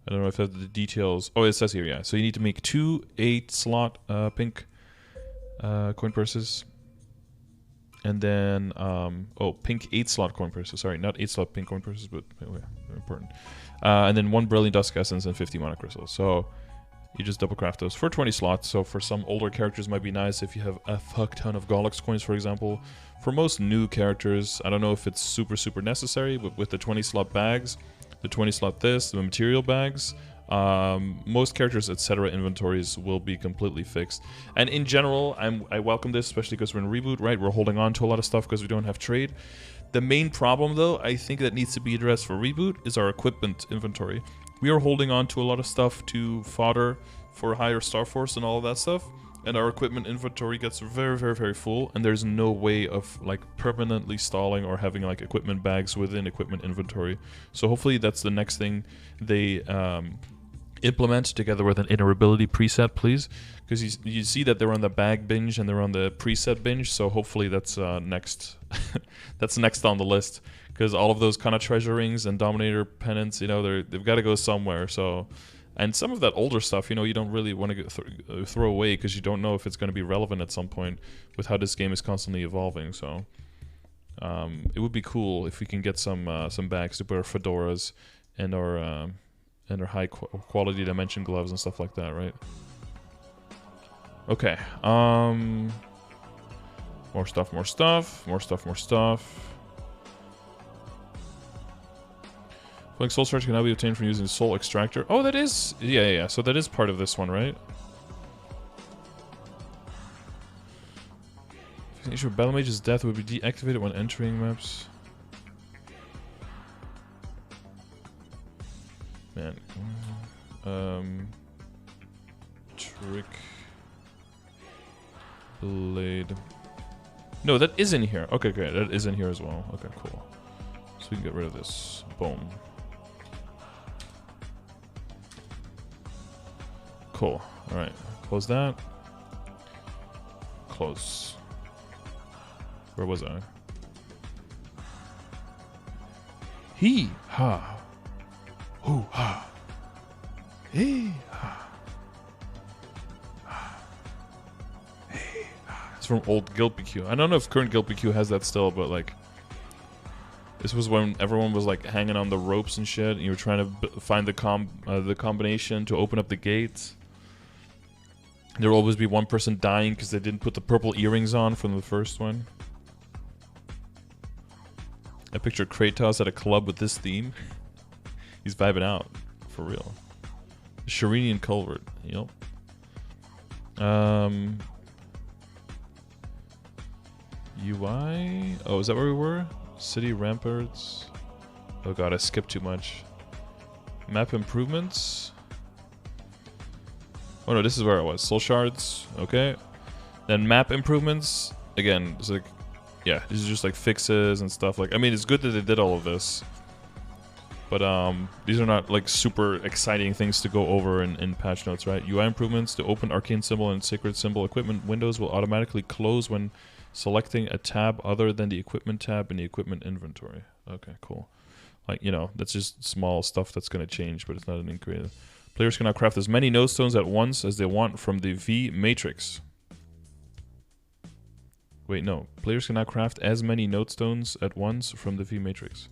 A: I don't know if that's the details. Oh, it says here, yeah. So you need to make 2 8-slot pink coin purses. And then, pink 8-slot coin purses. Sorry, not 8-slot pink coin purses, but oh yeah, they're important. And then 1 Brilliant Dusk Essence and 50 Mana Crystals. So you just double craft those for 20 slots. So for some older characters, might be nice if you have a fuck ton of Gollux coins, for example. For most new characters, I don't know if it's super necessary, but with the 20 slot bags, the 20 slot the material bags, most characters, etc. inventories will be completely fixed. And in general, I welcome this, especially because we're in reboot, right? We're holding on to a lot of stuff because we don't have trade. The main problem, though, I think that needs to be addressed for reboot is our equipment inventory. We are holding on to a lot of stuff to fodder for higher Star Force and all of that stuff, and our equipment inventory gets very full, and there's no way of like permanently stalling or having like equipment bags within equipment inventory. So hopefully that's the next thing they implement together with an iterability preset, please, because you see that they're on the bag binge and they're on the preset binge, so hopefully that's next that's next on the list, because all of those kind of treasure rings and dominator pennants, you know, they've got to go somewhere. So, and some of that older stuff, you know, you don't really want to throw away because you don't know if it's going to be relevant at some point with how this game is constantly evolving. So it would be cool if we can get some bags to put our fedoras and our high quality dimension gloves and stuff like that, right? Okay. More stuff. Pulling soul shards can now be obtained from using soul extractor. Oh, that is... Yeah. So that is part of this one, right? Issue of Battle Mage's death would be deactivated when entering maps. Man. Trick Blade. No, that is in here. Okay, great. That is in here as well. Okay, cool. So we can get rid of this. Boom. Cool. Alright. Close that. Close. Where was I? Hee ha. Hoo ha. Hee ha. Hey. It's from old Guild PQ. I don't know if current Guild PQ has that still, but like, this was when everyone was like hanging on the ropes and shit, and you were trying to find the combination to open up the gate. There will always be one person dying because they didn't put the purple earrings on from the first one. I picture Kratos at a club with this theme. He's vibing out, for real. Shirinian Culvert, yep. UI? Oh, is that where we were? City ramparts. Oh god, I skipped too much. Map improvements. Oh no, this is where I was. Soul shards, okay. Then map improvements. Again, it's like, yeah, these are just like fixes and stuff. Like, I mean, it's good that they did all of this, but these are not like super exciting things to go over in patch notes, right? UI improvements: the open arcane symbol and sacred symbol equipment windows will automatically close when selecting a tab other than the equipment tab in the equipment inventory. Okay, cool. Like, you know, that's just small stuff that's going to change, but it's not an increase. Players can now craft as many node stones at once as they want from the V matrix. Wait, no. Players can now craft as many node stones at once from the V matrix.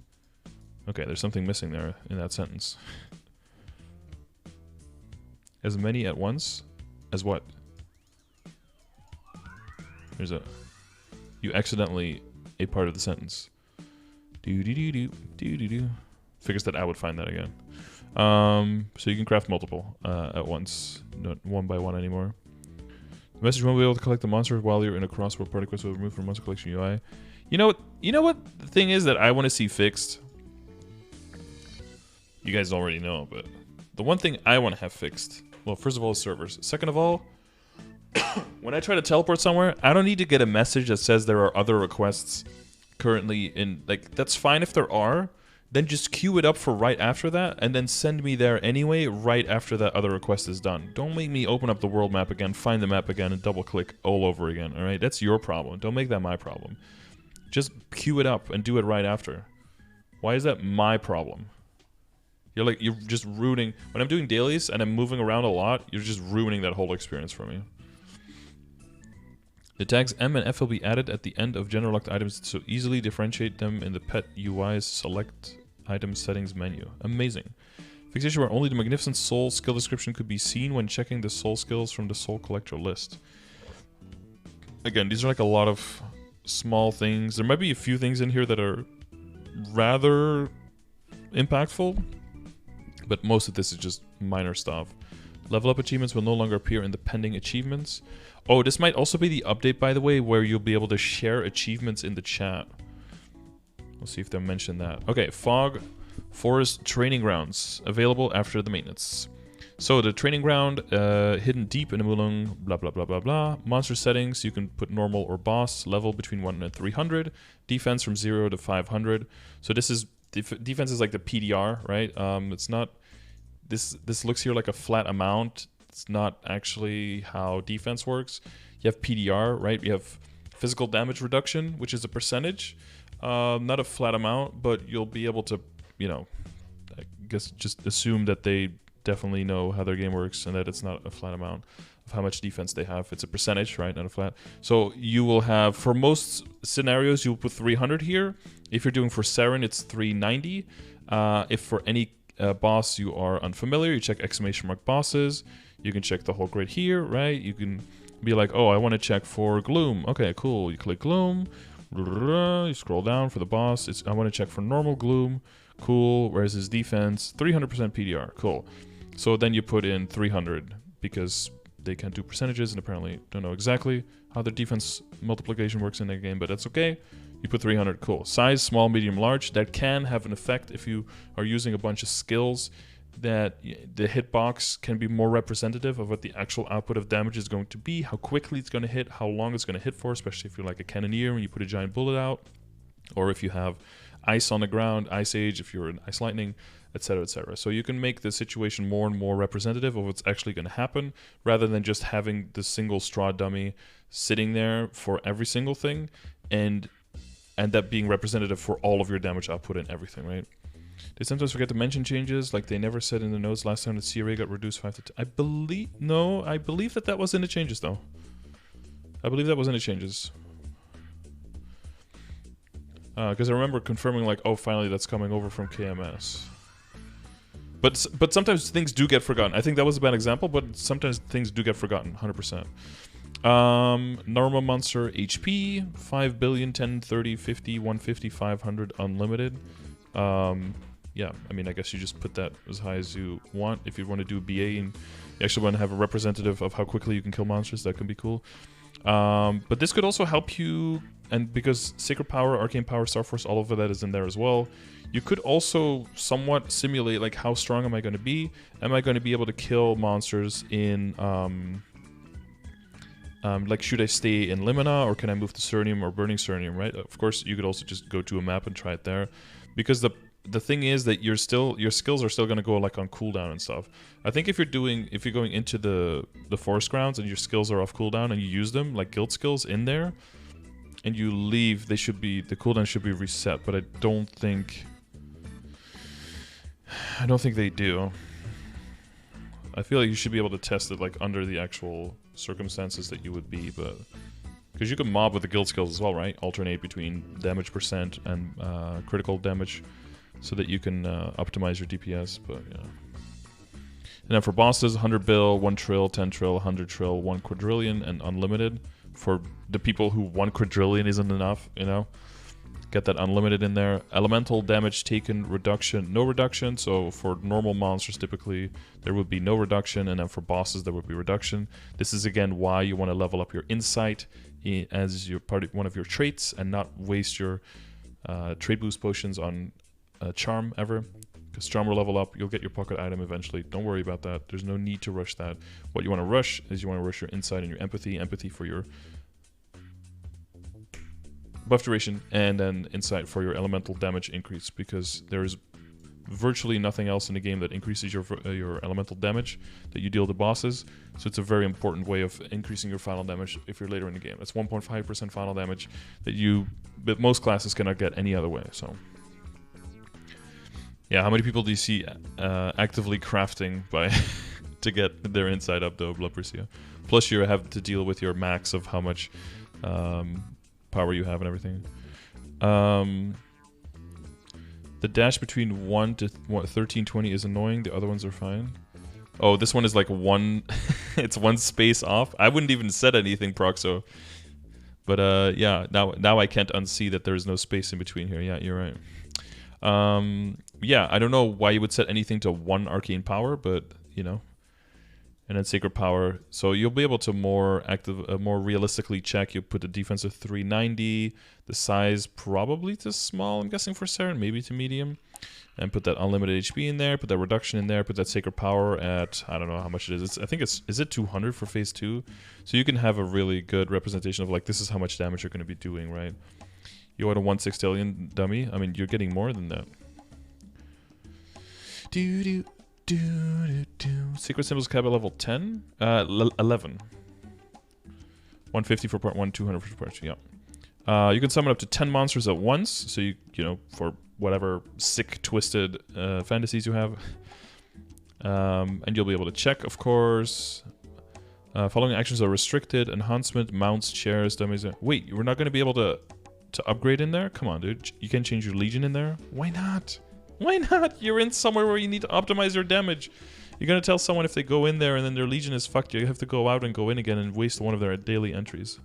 A: Okay, there's something missing there in that sentence. As many at once? As what? There's a... You accidentally a part of the sentence. Do-do-do-do, do-do-do. Figures that I would find that again. So you can craft multiple at once, not one by one anymore. The message won't be able to collect the monsters while you're in a crossword party quest will be removed from monster collection UI. You know what the thing is that I want to see fixed? You guys already know, but the one thing I want to have fixed, well, first of all, is servers. Second of all, when I try to teleport somewhere, I don't need to get a message that says there are other requests currently in, like, that's fine if there are, then just queue it up for right after that, and then send me there anyway right after that other request is done. Don't make me open up the world map again, find the map again, and double-click all over again, alright? That's your problem. Don't make that my problem. Just queue it up and do it right after. Why is that my problem? You're just ruining... When I'm doing dailies and I'm moving around a lot, you're just ruining that whole experience for me. The tags M and F will be added at the end of general locked items to easily differentiate them in the pet UI's select item settings menu. Amazing. Fixation where only the magnificent soul skill description could be seen when checking the soul skills from the soul collector list. Again, these are like a lot of small things. There might be a few things in here that are rather impactful, but most of this is just minor stuff. Level up achievements will no longer appear in the pending achievements. Oh, this might also be the update, by the way, where you'll be able to share achievements in the chat. We'll see if they mention that. Okay, Fog Forest Training Grounds, available after the maintenance. So the training ground, hidden deep in the Mulung, blah, blah, blah, blah, blah. Monster settings, you can put normal or boss, level between 1 and 300. Defense from 0 to 500. So this is, defense is like the PDR, right? It's not, this looks here like a flat amount. It's not actually how defense works. You have PDR, right? You have physical damage reduction, which is a percentage. Not a flat amount, but you'll be able to, you know, I guess just assume that they definitely know how their game works and that it's not a flat amount of how much defense they have. It's a percentage, right? Not a flat. So you will have, for most scenarios, you'll put 300 here. If you're doing for Saren, it's 390. If for any boss you are unfamiliar, you check exclamation mark bosses. You can check the whole grid here, right? You can be like, oh, I want to check for Gloom. Okay, cool. You click Gloom. You scroll down for the boss. I want to check for normal Gloom. Cool. Where's his defense? 300% PDR. Cool. So then you put in 300 because they can do percentages and apparently don't know exactly how the defense multiplication works in that game, but that's okay. You put 300. Cool. Size, small, medium, large. That can have an effect if you are using a bunch of skills, that the hitbox can be more representative of what the actual output of damage is going to be, how quickly it's going to hit, how long it's going to hit for, especially if you're like a cannoneer and you put a giant bullet out, or if you have ice on the ground, ice age, if you're an ice lightning, etc., etc. So you can make the situation more and more representative of what's actually going to happen, rather than just having the single straw dummy sitting there for every single thing, and that being representative for all of your damage output and everything, right? They sometimes forget to mention changes, like they never said in the notes last time that CRA got reduced 5 to 10. I believe that was in the changes, though. I believe that was in the changes. Because I remember confirming, like, oh, finally that's coming over from KMS. But sometimes things do get forgotten. I think that was a bad example, but sometimes things do get forgotten, 100%. Normal monster HP, 5 billion, 10, 30, 50, 150, 500, unlimited. Yeah, I mean, I guess you just put that as high as you want. If you want to do BA and you actually want to have a representative of how quickly you can kill monsters, that can be cool. But this could also help you, and because Sacred Power, Arcane Power, Star Force, all of that is in there as well, you could also somewhat simulate, like, how strong am I going to be? Am I going to be able to kill monsters in, like, should I stay in Limina, or can I move to Cernium or Burning Cernium, right? Of course, you could also just go to a map and try it there. Because the thing is that your skills are still going to go, like, on cooldown and stuff. I think if you're going into the forest grounds and your skills are off cooldown and you use them, like guild skills in there, and you leave, the cooldown should be reset, but I don't think they do. I feel like you should be able to test it, like, under the actual circumstances that you would be, but because you can mob with the guild skills as well, right? Alternate between damage percent and critical damage, so that you can optimize your DPS, but yeah. And then for bosses, 100 bill, 1 trill, 10 trill, 100 trill, 1 quadrillion, and unlimited. For the people who 1 quadrillion isn't enough, you know? Get that unlimited in there. Elemental damage taken reduction, no reduction. So for normal monsters, typically there would be no reduction, and then for bosses there would be reduction. This is again why you want to level up your insight as your one of your traits, and not waste your trade boost potions on charm ever. Because charm will level up, you'll get your pocket item eventually. Don't worry about that. There's no need to rush that. What you want to rush is you want to rush your insight and your empathy. Empathy for your buff duration, and then insight for your elemental damage increase, because there's virtually nothing else in the game that increases your elemental damage that you deal to bosses. So it's a very important way of increasing your final damage if you're later in the game. That's 1.5% final damage that most classes cannot get any other way. So yeah, how many people do you see actively crafting by to get their insight up though, Bloodbristia? Plus you have to deal with your max of how much power you have and everything. The dash between 1 to 1320 is annoying. The other ones are fine. Oh, this one is like one. It's one space off. I wouldn't even set anything, Proxo. But yeah, now I can't unsee that there is no space in between here. Yeah, you're right. Yeah, I don't know why you would set anything to 1 arcane power, but you know. And then Sacred Power. So you'll be able to more realistically check. You put the defense of 390, the size probably to small, I'm guessing for Saren, maybe to medium. And put that unlimited HP in there, put that reduction in there, put that Sacred Power at, I don't know how much it is. I think is it 200 for phase 2? So you can have a really good representation of like, this is how much damage you're going to be doing, right? You want a 1/6 dummy? I mean, you're getting more than that. Secret Symbols cap at level 10? 11. 150 for part 1, 200 for part 2, yeah. You can summon up to 10 monsters at once, so you know, for whatever sick, twisted fantasies you have. And you'll be able to check, of course. Following actions are restricted. Enhancement, mounts, chairs, dummies. Wait, we're not going to be able to upgrade in there? Come on, dude. You can change your Legion in there? Why not? Why not? You're in somewhere where you need to optimize your damage. You're going to tell someone if they go in there and then their Legion is fucked, you have to go out and go in again and waste one of their daily entries.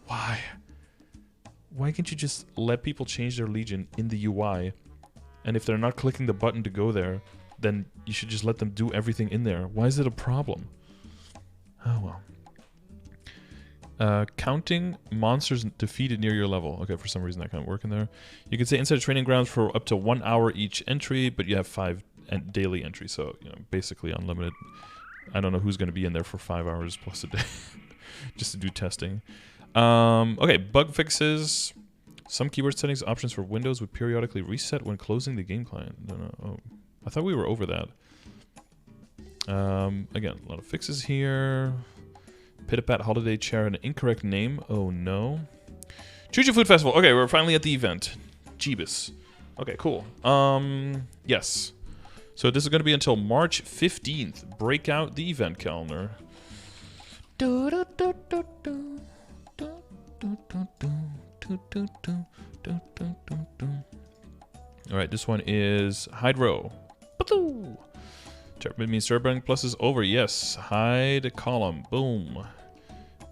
A: Why? Why can't you just let people change their Legion in the UI? And if they're not clicking the button to go there, then you should just let them do everything in there. Why is it a problem? Oh well. Counting monsters defeated near your level. Okay, for some reason that can't work in there. You can say inside training grounds for up to 1 hour each entry, but you have 5 daily entries, so you know, basically unlimited. I don't know who's going to be in there for 5 hours plus a day just to do testing. Okay, bug fixes. Some keyboard settings options for Windows would periodically reset when closing the game client. No. Oh, I thought we were over that. Again, a lot of fixes here. Pitapat Holiday Chair, an incorrect name. Oh no. Choo Choo Food Festival. Okay, we're finally at the event. Jeebus. Okay, cool. Yes. So this is going to be until March 15th. Break out the event calendar. Alright, this one is Hydro. It means Turban Plus is over. Yes. Hide column. Boom.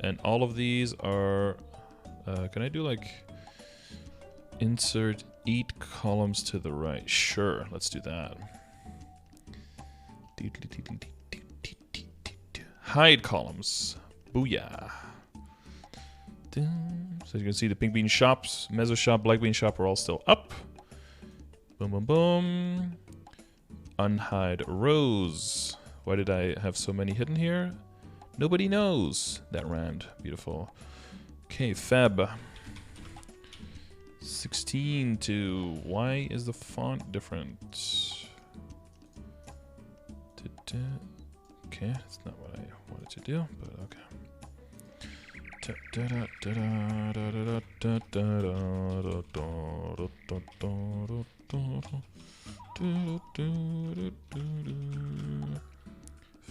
A: And all of these are... can I do like... Insert 8 columns to the right? Sure. Let's do that. Hide columns. Booyah. So you can see the Pink Bean shops, Mezzo shop, Black Bean shop are all still up. Boom, boom, boom. Unhide rows. Why did I have so many hidden here? Nobody knows. That rhymed. Beautiful. Okay, Feb. 16 to... Why is the font different? Okay, that's not what I wanted to do, but okay.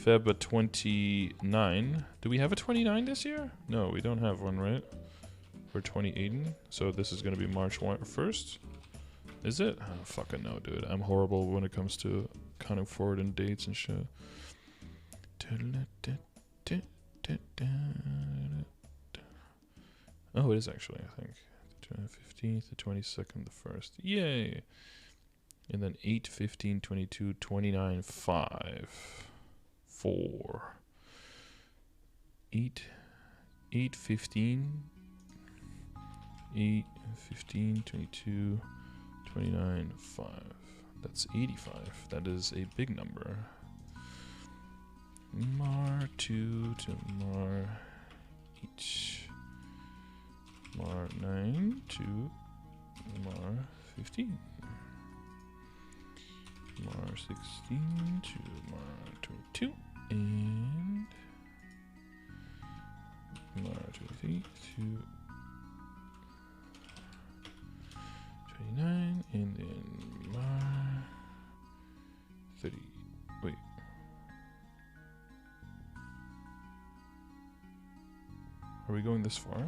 A: Feb 29. Do we have a 29 this year? No, we don't have one, right? For 2018. So this is going to be March 1st. Is it? I don't fucking know, dude. I'm horrible when it comes to counting forward in dates and shit. Oh, it is actually, I think. 250. 15th, the 22nd, the 1st. Yay! And then 8, 15, 22, 29, 5, 4. 8, 8, 15, 8, 15, 22, 29, 5. That's 85. That is a big number. Mar 2 to Mar each. Mar 9 to Mar 15. Mar 16 to Mar 22. And Mar 23 to 29. And then Mar 30. Wait. Are we going this far?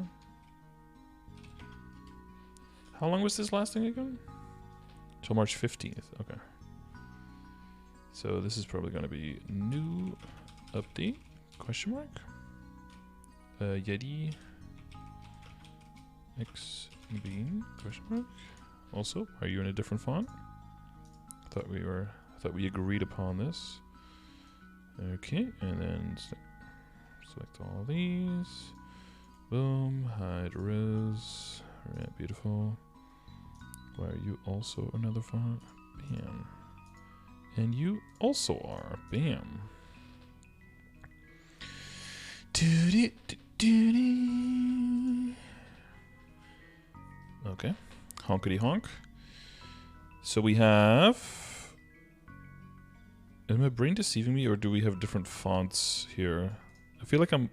A: How long was this lasting again? Till March 15th. Okay. So this is probably going to be new update? Question mark? Yeti X Bean? Question mark? Also, are you in a different font? I thought we agreed upon this. Okay, and then select all these. Boom, hide rows. Alright, beautiful. Why are you also another font? Bam. And you also are. Bam. Okay. Honkity honk. So we have... Is my brain deceiving me, or do we have different fonts here? I feel like I'm...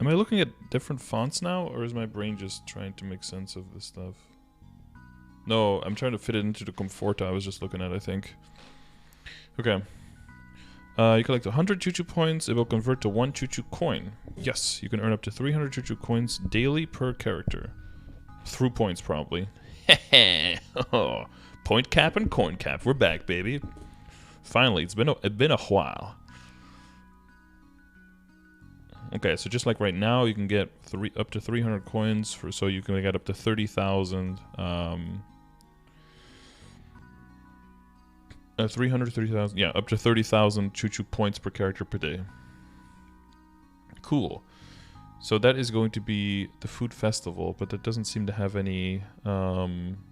A: Am I looking at different fonts now, or is my brain just trying to make sense of this stuff? No, I'm trying to fit it into the Comforta I was just looking at, I think. Okay. You collect 100 choo-choo points. It will convert to 1 choo-choo coin. Yes, you can earn up to 300 choo-choo coins daily per character. Through points, probably. Oh, point cap and coin cap. We're back, baby. Finally, it's been a while. Okay, so just like right now, you can get up to 300 coins so you can get up to 30,000. 330,000. Yeah, up to 30,000 choo-choo points per character per day. Cool. So that is going to be the food festival, but that doesn't seem to have any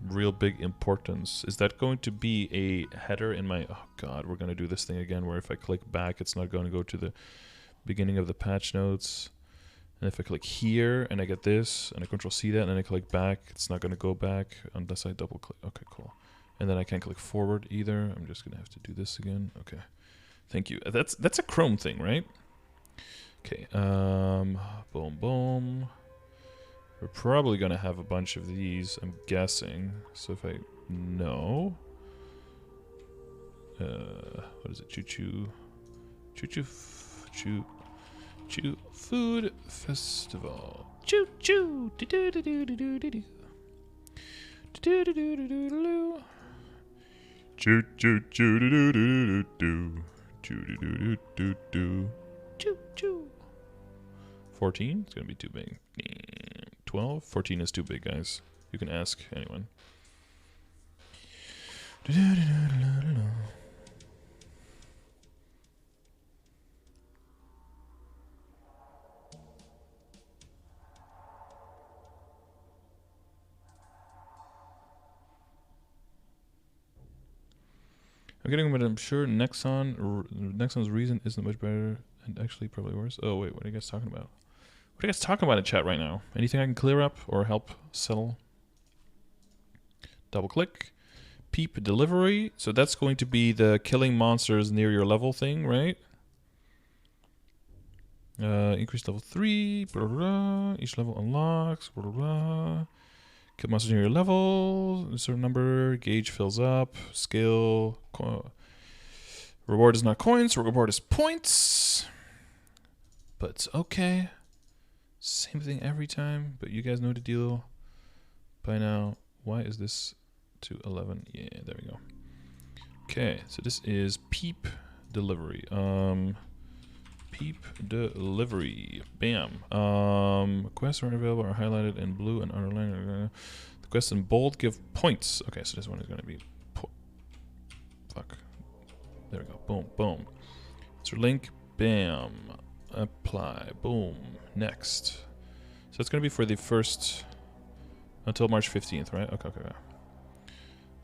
A: real big importance. Is that going to be a header in my... Oh god, we're going to do this thing again where if I click back, it's not going to go to the beginning of the patch notes. And if I click here and I get this and I control C that and then I click back, it's not going to go back unless I double click. Okay, cool. And then I can't click forward either. I'm just going to have to do this again. Okay. Thank you. That's a Chrome thing, right? Okay. Boom, boom. We're probably going to have a bunch of these, I'm guessing. So if I know... what is it? Choo-choo. Choo-choo. Choo Food Festival. Choo choo. Do do do do do do do. Do do do do do do. Choo choo choo do do do do do. Choo do do do do. Choo choo. 14? It's gonna be too big. 12? 14 is too big, guys. You can ask anyone. Do do do do do do. I'm getting, but I'm sure Nexon's reason isn't much better and actually probably worse. Oh wait, what are you guys talking about? What are you guys talking about in chat right now? Anything I can clear up or help settle? Double click. Peep Delivery. So that's going to be the killing monsters near your level thing, right? Increase level 3. Blah, blah, blah. Each level unlocks. Blah, blah, blah. Kill monsters near your level. A certain number. Gauge fills up. Skill. Reward is not coins. Reward is points. But it's okay. Same thing every time. But you guys know the deal by now. Why is this to 11? Yeah, there we go. Okay, so this is Peep Delivery. Peep Delivery. Bam. Quests are available are highlighted in blue and underlined. The quests in bold give points. Okay, so this one is going to be... Fuck. There we go. Boom, boom. Insert link. Bam. Apply. Boom. Next. So it's going to be for the first... Until March 15th, right? Okay, okay, okay.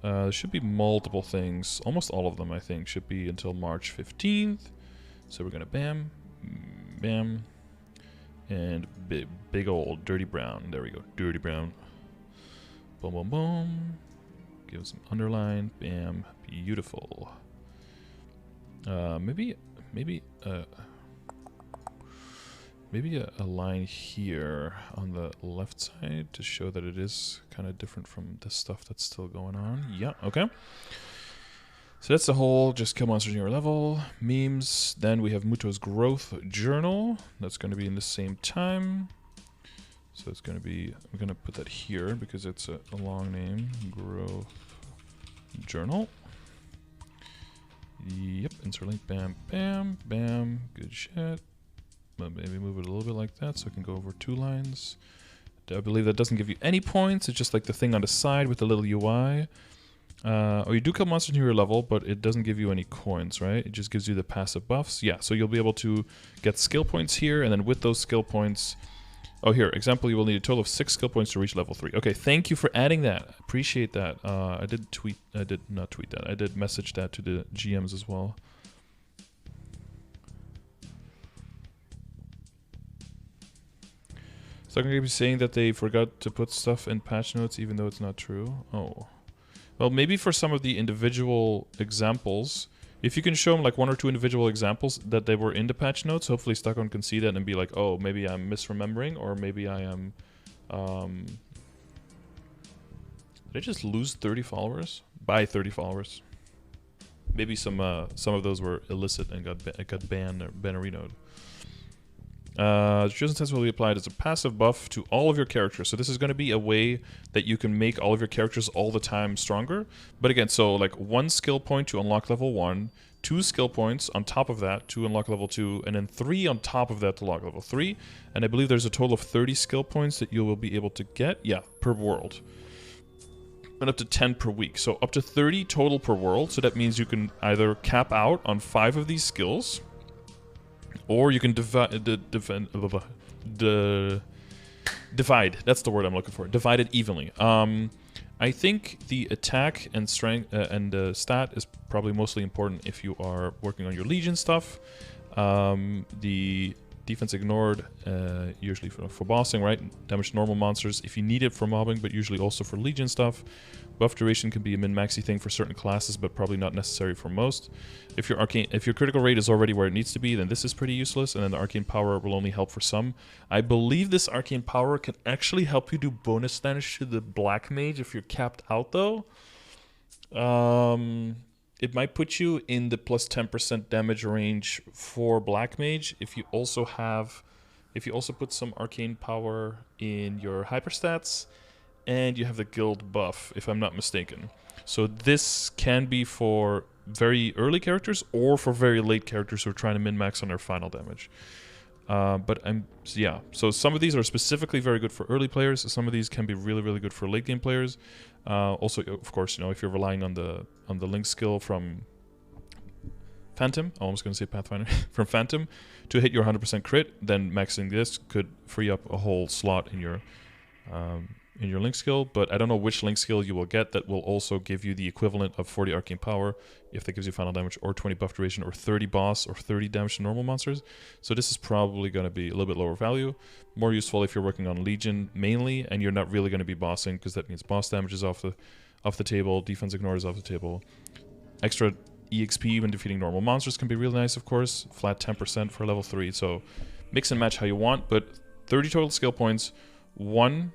A: There should be multiple things. Almost all of them, I think, should be until March 15th. So we're going to bam, bam, and big old dirty brown. There we go, dirty brown. Boom, boom, boom. Give some underline. Bam, beautiful. Maybe a line here on the left side to show that it is kind of different from the stuff that's still going on. Yeah, okay. So that's the whole just kill monsters near level. Memes. Then we have Muto's growth journal. That's going to be in the same time. So it's going to be, I'm going to put that here because it's a long name. Growth journal. Yep, insert link. Bam, bam, bam. Good shit. Maybe move it a little bit like that so it can go over 2 lines. I believe that doesn't give you any points. It's just like the thing on the side with the little UI. Or you do kill monsters near your level, but it doesn't give you any coins, right? It just gives you the passive buffs. Yeah, so you'll be able to get skill points here, and then with those skill points... Oh, here, example, you will need a total of 6 skill points to reach level 3. Okay, thank you for adding that. Appreciate that. I did message that to the GMs as well. So I'm going to be saying that they forgot to put stuff in patch notes even though it's not true. Oh. Well, maybe for some of the individual examples, if you can show them like 1 or 2 individual examples that they were in the patch notes, hopefully Stockholm can see that and be like, oh, maybe I'm misremembering, or maybe I am... Did I just lose 30 followers? By 30 followers. Maybe some of those were illicit and got banned or bannerinoed. Chosen Sense will be applied as a passive buff to all of your characters. So this is going to be a way that you can make all of your characters all the time stronger. But again, so like 1 skill point to unlock level 1, 2 skill points on top of that to unlock level 2, and then 3 on top of that to unlock level 3. And I believe there's a total of 30 skill points that you will be able to get, yeah, per world. And up to 10 per week. So up to 30 total per world. So that means you can either cap out on 5 of these skills, or you can divide. That's the word I'm looking for. Divide it evenly. I think the attack and strength and the stat is probably mostly important if you are working on your Legion stuff. The defense ignored, usually for bossing, right? Damage to normal monsters if you need it for mobbing, but usually also for Legion stuff. Buff duration can be a min-maxy thing for certain classes, but probably not necessary for most. If your critical rate is already where it needs to be, then this is pretty useless, and then the arcane power will only help for some. I believe this arcane power can actually help you do bonus damage to the black mage if you're capped out, though. It might put you in the plus 10% damage range for black mage if you also put some arcane power in your hyperstats. And you have the guild buff, if I'm not mistaken. So this can be for very early characters or for very late characters who are trying to min-max on their final damage. So some of these are specifically very good for early players. Some of these can be really, really good for late game players. Also, of course, if you're relying on the link skill from Phantom, I was going to say Pathfinder, from Phantom to hit your 100% crit, then maxing this could free up a whole slot in your link skill, but I don't know which link skill you will get that will also give you the equivalent of 40 arcane power if that gives you final damage, or 20 buff duration, or 30 boss, or 30 damage to normal monsters. So this is probably going to be a little bit lower value, more useful if you're working on Legion mainly and you're not really going to be bossing, because that means boss damage is off the table, defense ignore is off the table. Extra EXP when defeating normal monsters can be really nice, of course, flat 10% for level 3, so mix and match how you want, but 30 total skill points, 1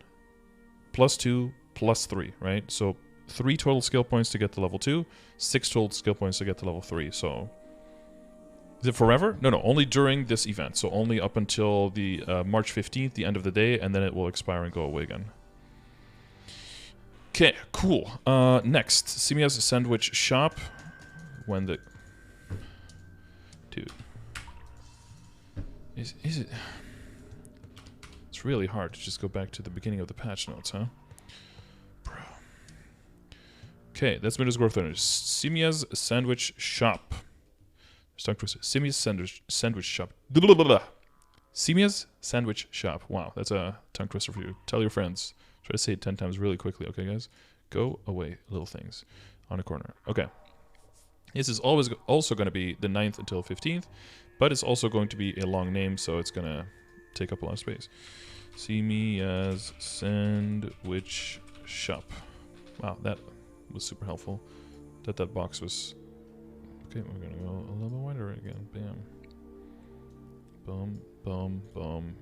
A: plus 2 plus 3, right? So 3 total skill points to get to level 2, 6 total skill points to get to level 3. So is it forever? No, only during this event. So only up until the March 15th, the end of the day, and then it will expire and go away again. Okay, cool. Next, Simia's Sandwich Shop. When the... Dude. Is it? It's really hard to just go back to the beginning of the patch notes, huh? Bro. Okay, that's Mito's growth owners. Simia's Sandwich Shop. Tongue twister. Simia's Sandwich Shop. Blah, blah, blah. Simia's Sandwich Shop. Wow, that's a tongue twister for you. Tell your friends. Try to say it 10 times really quickly, okay, guys? Go away, little things. On a corner. Okay. This is always also going to be the 9th until 15th, but it's also going to be a long name, so it's going to take up a lot of space. Simia's Sandwich Shop. Wow, that was super helpful. That box was... Okay, we're going to go a little bit wider again. Bam. Boom, boom, boom.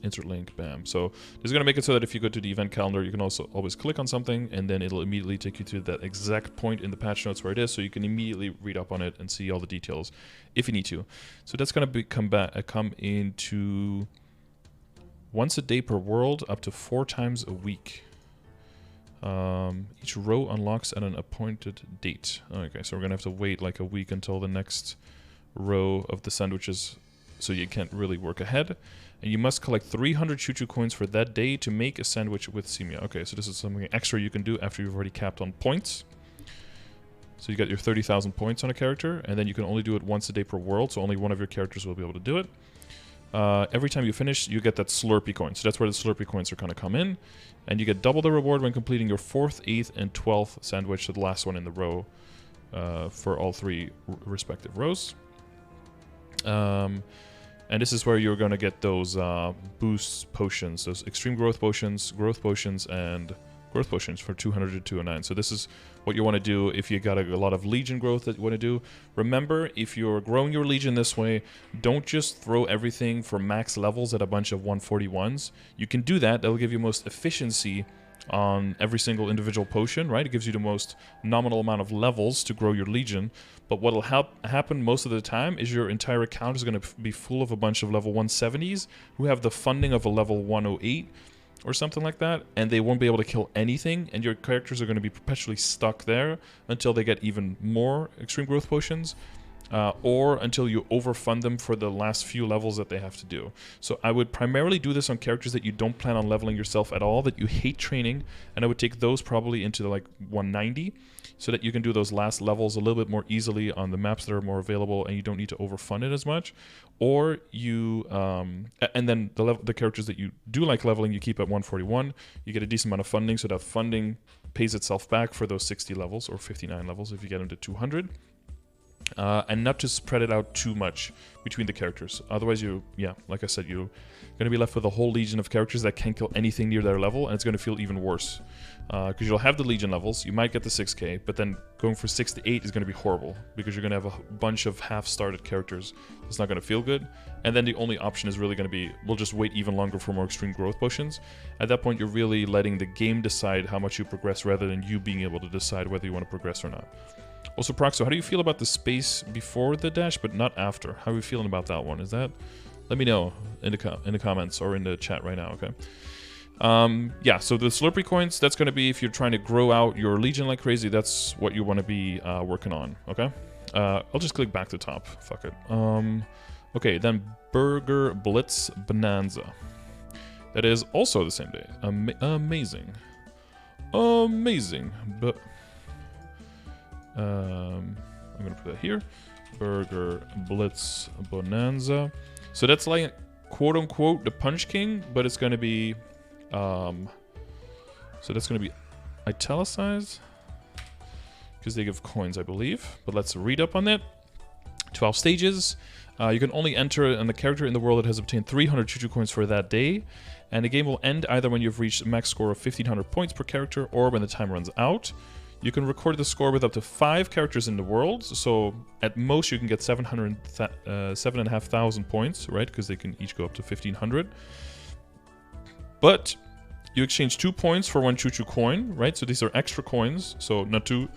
A: Insert link, bam. So this is going to make it so that if you go to the event calendar, you can also always click on something, and then it'll immediately take you to that exact point in the patch notes where it is, so you can immediately read up on it and see all the details if you need to. So that's going to come into once a day per world, up to 4 times a week. Each row unlocks at an appointed date. Okay, so we're going to have to wait like a week until the next row of the sandwiches, so you can't really work ahead. And you must collect 300 choo-choo coins for that day to make a sandwich with Simia. Okay, so this is something extra you can do after you've already capped on points. So you got your 30,000 points on a character, and then you can only do it once a day per world, so only one of your characters will be able to do it. Every time you finish, you get that Slurpee coin. So that's where the Slurpee coins are going to come in. And you get double the reward when completing your 4th, 8th, and 12th sandwich, so the last one in the row for all 3 respective rows. And this is where you're going to get those boost potions, those extreme growth potions, and growth potions for 200 to 209. So this is what you want to do if you got a lot of Legion growth that you want to do. Remember, if you're growing your Legion this way, don't just throw everything for max levels at a bunch of 141s. You can do that. That'll give you most efficiency on every single individual potion, right? It gives you the most nominal amount of levels to grow your Legion. But what'll happen most of the time is your entire account is going to be full of a bunch of level 170s who have the funding of a level 108 or something like that, and they won't be able to kill anything, and your characters are going to be perpetually stuck there until they get even more extreme growth potions, or until you overfund them for the last few levels that they have to do. So I would primarily do this on characters that you don't plan on leveling yourself at all, that you hate training, and I would take those probably into like 190, so that you can do those last levels a little bit more easily on the maps that are more available, and you don't need to overfund it as much. Or you, and then the characters that you do like leveling, you keep at 141. You get a decent amount of funding, so that funding pays itself back for those 60 levels, or 59 levels if you get them to 200. And not to spread it out too much between the characters. Otherwise, like I said, you're going to be left with a whole legion of characters that can't kill anything near their level, and it's going to feel even worse. Because you'll have the legion levels, you might get the 6k, but then going for 6 to 8 is going to be horrible, because you're going to have a bunch of half-started characters. It's not going to feel good. And then the only option is really going to be, we'll just wait even longer for more extreme growth potions. At that point, you're really letting the game decide how much you progress, rather than you being able to decide whether you want to progress or not. Also, Proxo, how do you feel about the space before the dash, but not after? How are you feeling about that one? Is that... Let me know in the comments or in the chat right now, okay? Yeah, so the Slurpee coins, that's going to be if you're trying to grow out your Legion like crazy, that's what you want to be working on, okay? I'll just click back to top. Fuck it. Okay, then Burger Blitz Bonanza. That is also the same day. Amazing. Amazing. But... I'm going to put that here. Burger Blitz Bonanza. So that's like, quote-unquote, the Punch King, but it's going to be... so that's going to be italicized, because they give coins, I believe. But let's read up on it. 12 stages. You can only enter on the character in the world that has obtained 300 choo-choo coins for that day. And the game will end either when you've reached a max score of 1,500 points per character, or when the time runs out. You can record the score with up to 5 characters in the world, so at most you can get 7,500 points, right? Because they can each go up to 1,500. But you exchange 2 points for 1 choo-choo coin, right? So these are extra coins, so not to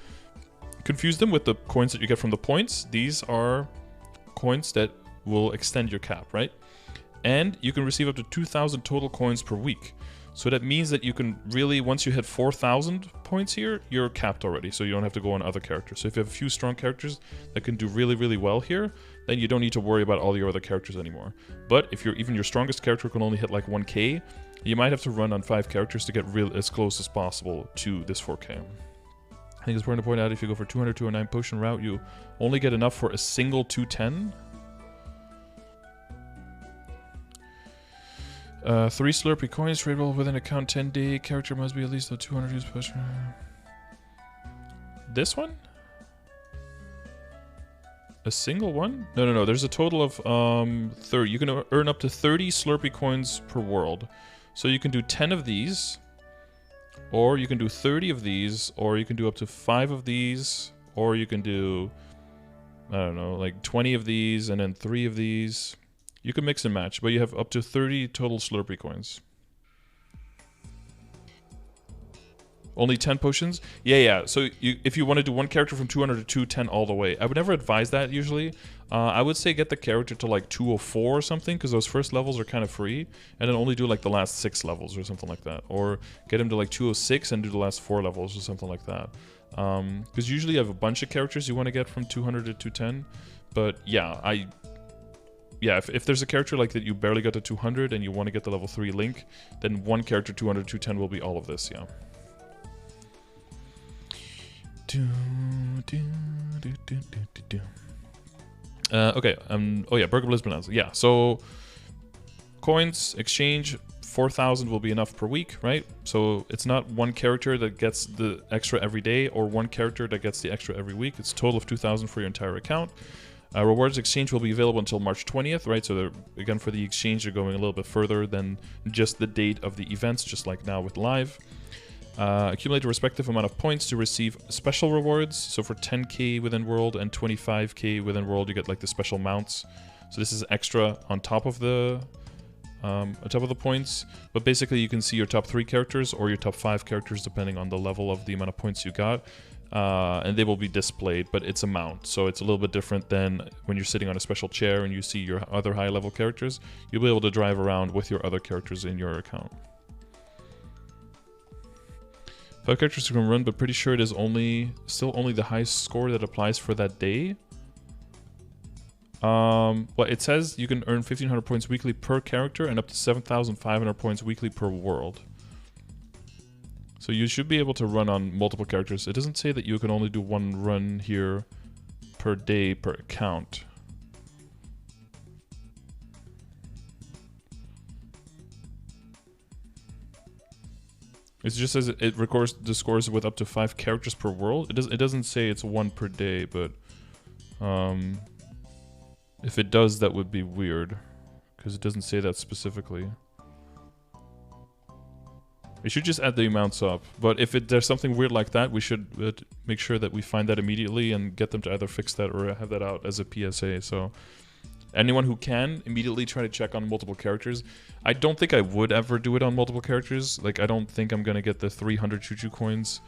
A: confuse them with the coins that you get from the points. These are coins that will extend your cap, right? And you can receive up to 2,000 total coins per week. So that means that you can really, once you hit 4,000 points here, you're capped already. So you don't have to go on other characters. So if you have a few strong characters that can do really, really well here, then you don't need to worry about all your other characters anymore. But if even your strongest character can only hit like 1k, you might have to run on 5 characters to get as close as possible to this 4k. I think it's important to point out if you go for 200 to a 9 potion route, you only get enough for a single 210. 3 Slurpee coins tradable within account 10-day. Character must be at least a 200 use potion. This one? A single one? No. There's a total of 30. You can earn up to 30 Slurpee coins per world. So you can do 10 of these, or you can do 30 of these, or you can do up to 5 of these, or you can do, I don't know, like 20 of these and then 3 of these. You can mix and match, but you have up to 30 total Slurpee coins. Only 10 potions? Yeah. So if you want to do one character from 200 to 210 all the way, I would never advise that usually. I would say get the character to like 204 or something, because those first levels are kind of free, and then only do like the last 6 levels or something like that. Or get him to like 206 and do the last 4 levels or something like that. Because usually you have a bunch of characters you want to get from 200 to 210. But yeah, if there's a character like that you barely got to 200 and you want to get the level 3 Link, then one character 200 to 210 will be all of this, yeah. Okay, oh yeah, Burger Blitz Bonanza. Yeah, so coins, exchange, 4,000 will be enough per week, right? So it's not one character that gets the extra every day or one character that gets the extra every week. It's a total of 2,000 for your entire account. Rewards exchange will be available until March 20th, right? So again, for the exchange, they're going a little bit further than just the date of the events, just like now with live. Accumulate a respective amount of points to receive special rewards. So for 10k within world and 25k within world, you get like the special mounts. So this is extra on top of the points. But basically, you can see your top 3 characters or your top 5 characters depending on the level of the amount of points you got. And they will be displayed, but it's a mount, so it's a little bit different than when you're sitting on a special chair and you see your other high-level characters. You'll be able to drive around with your other characters in your account. 5 characters you can run, but pretty sure it is still only the highest score that applies for that day. Well, it says you can earn 1,500 points weekly per character and up to 7,500 points weekly per world. So you should be able to run on multiple characters. It doesn't say that you can only do one run here per day per account. It just says it records the scores with up to 5 characters per world. It doesn't say it's 1 per day, but if it does, that would be weird, because it doesn't say that specifically. We should just add the amounts up, but if there's something weird like that, we should make sure that we find that immediately and get them to either fix that or have that out as a PSA. So anyone who can, immediately try to check on multiple characters. I don't think I would ever do it on multiple characters. Like, I don't think I'm going to get the 300 Choo-Choo coins.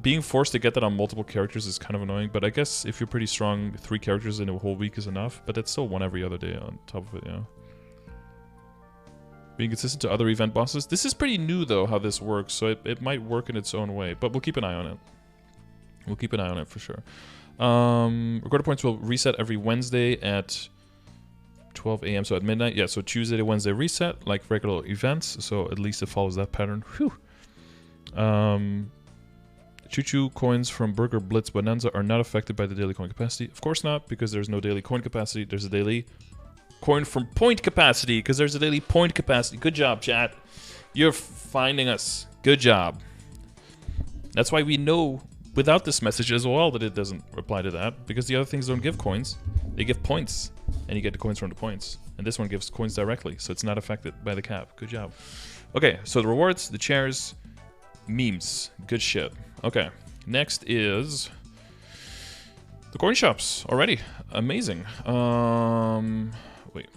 A: Being forced to get that on multiple characters is kind of annoying, but I guess if you're pretty strong, 3 characters in a whole week is enough, but that's still 1 every other day on top of it, yeah. Being consistent to other event bosses. This is pretty new, though, how this works, so it might work in its own way, but we'll keep an eye on it. We'll keep an eye on it for sure. Recorded points will reset every Wednesday at 12 a.m., so at midnight. Yeah, so Tuesday to Wednesday reset, like regular events, so at least it follows that pattern. Whew. Choo-Choo coins from Burger Blitz Bonanza are not affected by the daily coin capacity. Of course not, because there's no daily coin capacity. There's a daily coin from point capacity, because there's a daily point capacity. Good job, chat. You're finding us. Good job. That's why we know without this message as well that it doesn't apply to that, because the other things don't give coins. They give points, and you get the coins from the points. And this one gives coins directly, so it's not affected by the cap. Good job. Okay, so the rewards, the chairs, memes. Good shit. Okay, next is the coin shops already. Amazing. Wait.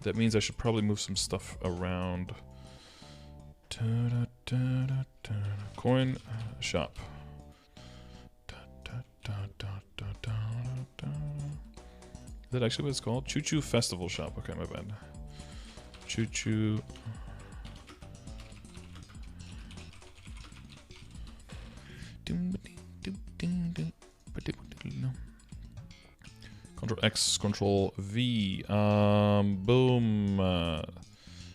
A: That means I should probably move some stuff around. Coin shop. Is that actually what it's called? Choo-Choo Festival Shop. Okay, my bad. Choo-Choo X, Control V. Boom.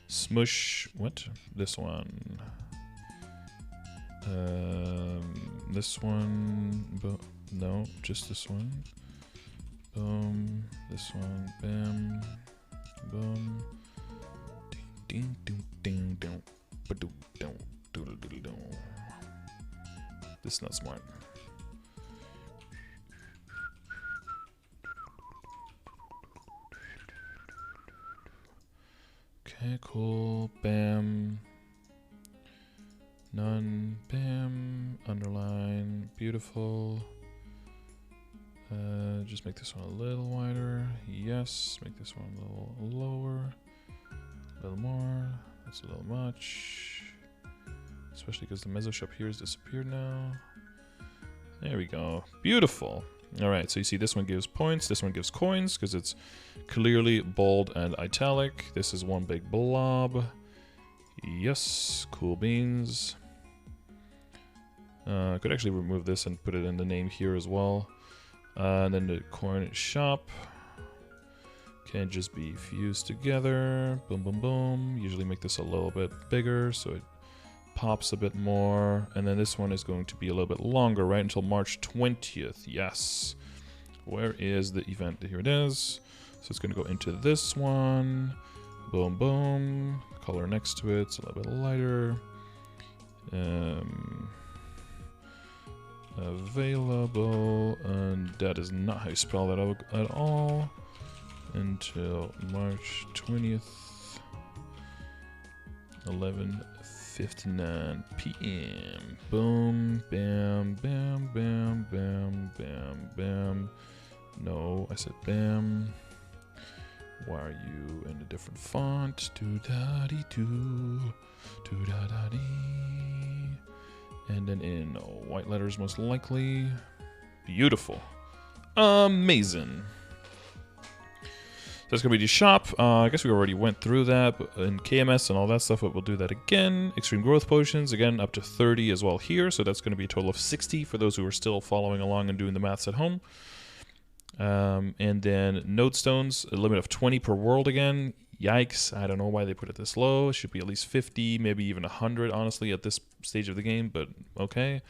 A: Smush. What? This one. This one. No, just this one. Boom. This one. Bam. Boom. Ding ding ding ding. Ba-doo ding. Doodle doodle ding. This is not smart. Okay, cool. Bam. None. Bam. Underline. Beautiful. Just make this one a little wider. Yes. Make this one a little lower. A little more. That's a little much. Especially because the Mezzo shop here has disappeared now. There we go. Beautiful. Alright, so you see this one gives points, this one gives coins, because it's clearly bold and italic. This is one big blob. Yes, cool beans. I could actually remove this and put it in the name here as well. And then the coin shop can just be fused together. Boom, boom, boom. Usually make this a little bit bigger so it pops a bit more. And then this one is going to be a little bit longer, right? Until March 20th. Yes. Where is the event? Here it is. So it's going to go into this one. Boom, boom. Color next to it. It's a little bit lighter. Available. And that is not how you spell that out at all. Until March 20th. 11:59 p.m. Boom, bam, bam, bam, bam, bam, bam. No, I said bam. Why are you in a different font? Do-da-dee-doo, do-da-da-dee. And then in white letters, most likely. Beautiful. Amazing. That's going to be the shop. I guess we already went through that in KMS and all that stuff, but we'll do that again. Extreme growth potions, again, up to 30 as well here. So that's going to be a total of 60 for those who are still following along and doing the maths at home. And then node stones, a limit of 20 per world again. Yikes, I don't know why they put it this low. It should be at least 50, maybe even 100, honestly, at this stage of the game, but okay.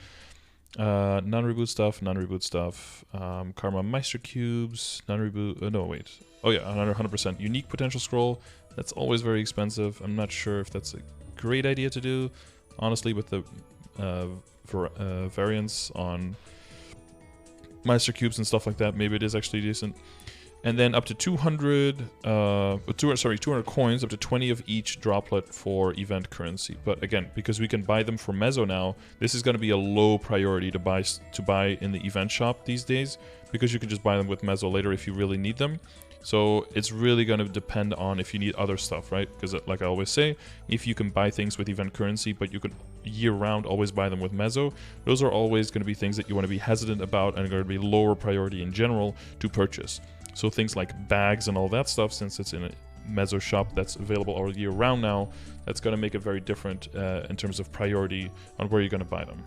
A: Non-reboot stuff, non-reboot stuff. Karma Meister cubes, non-reboot, no wait. Oh yeah, 100%. Unique potential scroll, that's always very expensive. I'm not sure if that's a great idea to do. Honestly, with the variants on Meister cubes and stuff like that, maybe it is actually decent. And then up to 200 coins, up to 20 of each droplet for event currency. But again, because we can buy them for Mezzo now, this is going to be a low priority to buy in the event shop these days, because you can just buy them with Mezzo later if you really need them. So it's really going to depend on if you need other stuff, right? Because like I always say, if you can buy things with event currency, but you can year-round always buy them with Mezzo, those are always going to be things that you want to be hesitant about and are going to be lower priority in general to purchase. So things like bags and all that stuff, since it's in a Mezzo shop that's available all year round now, that's going to make it very different in terms of priority on where you're going to buy them.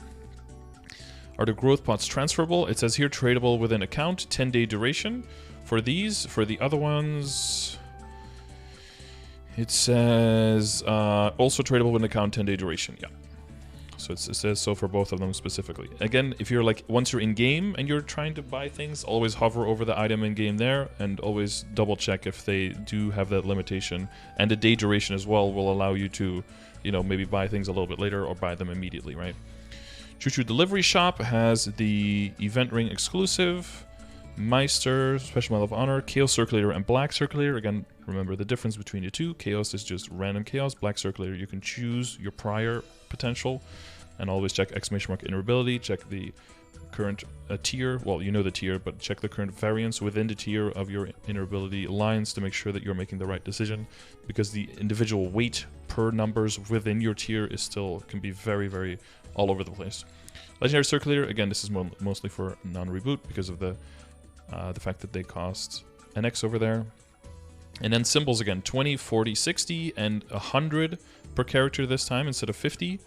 A: Are the growth pots transferable? It says here tradable within account, 10-day duration. For these, for the other ones, it says also tradable within account, 10-day duration. Yeah. So it says so for both of them specifically. Again, if you're like, once you're in game and you're trying to buy things, always hover over the item in game there and always double check if they do have that limitation. And the day duration as well will allow you to, you know, maybe buy things a little bit later or buy them immediately, right? Choo-Choo Delivery Shop has the Event Ring exclusive, Meister, Special Medal of Honor, Chaos Circulator, and Black Circulator. Again, remember the difference between the two. Chaos is just random chaos. Black Circulator, you can choose your prior potential. And always check !Invincibility, check the current tier. Well, you know the tier, but check the current variance within the tier of your Invincibility lines to make sure that you're making the right decision. Because the individual weight per numbers within your tier is still, can be very, very all over the place. Legendary Circulator, again, this is mostly for non-reboot because of the fact that they cost an X over there. And then symbols again, 20, 40, 60, and 100 per character this time instead of 50.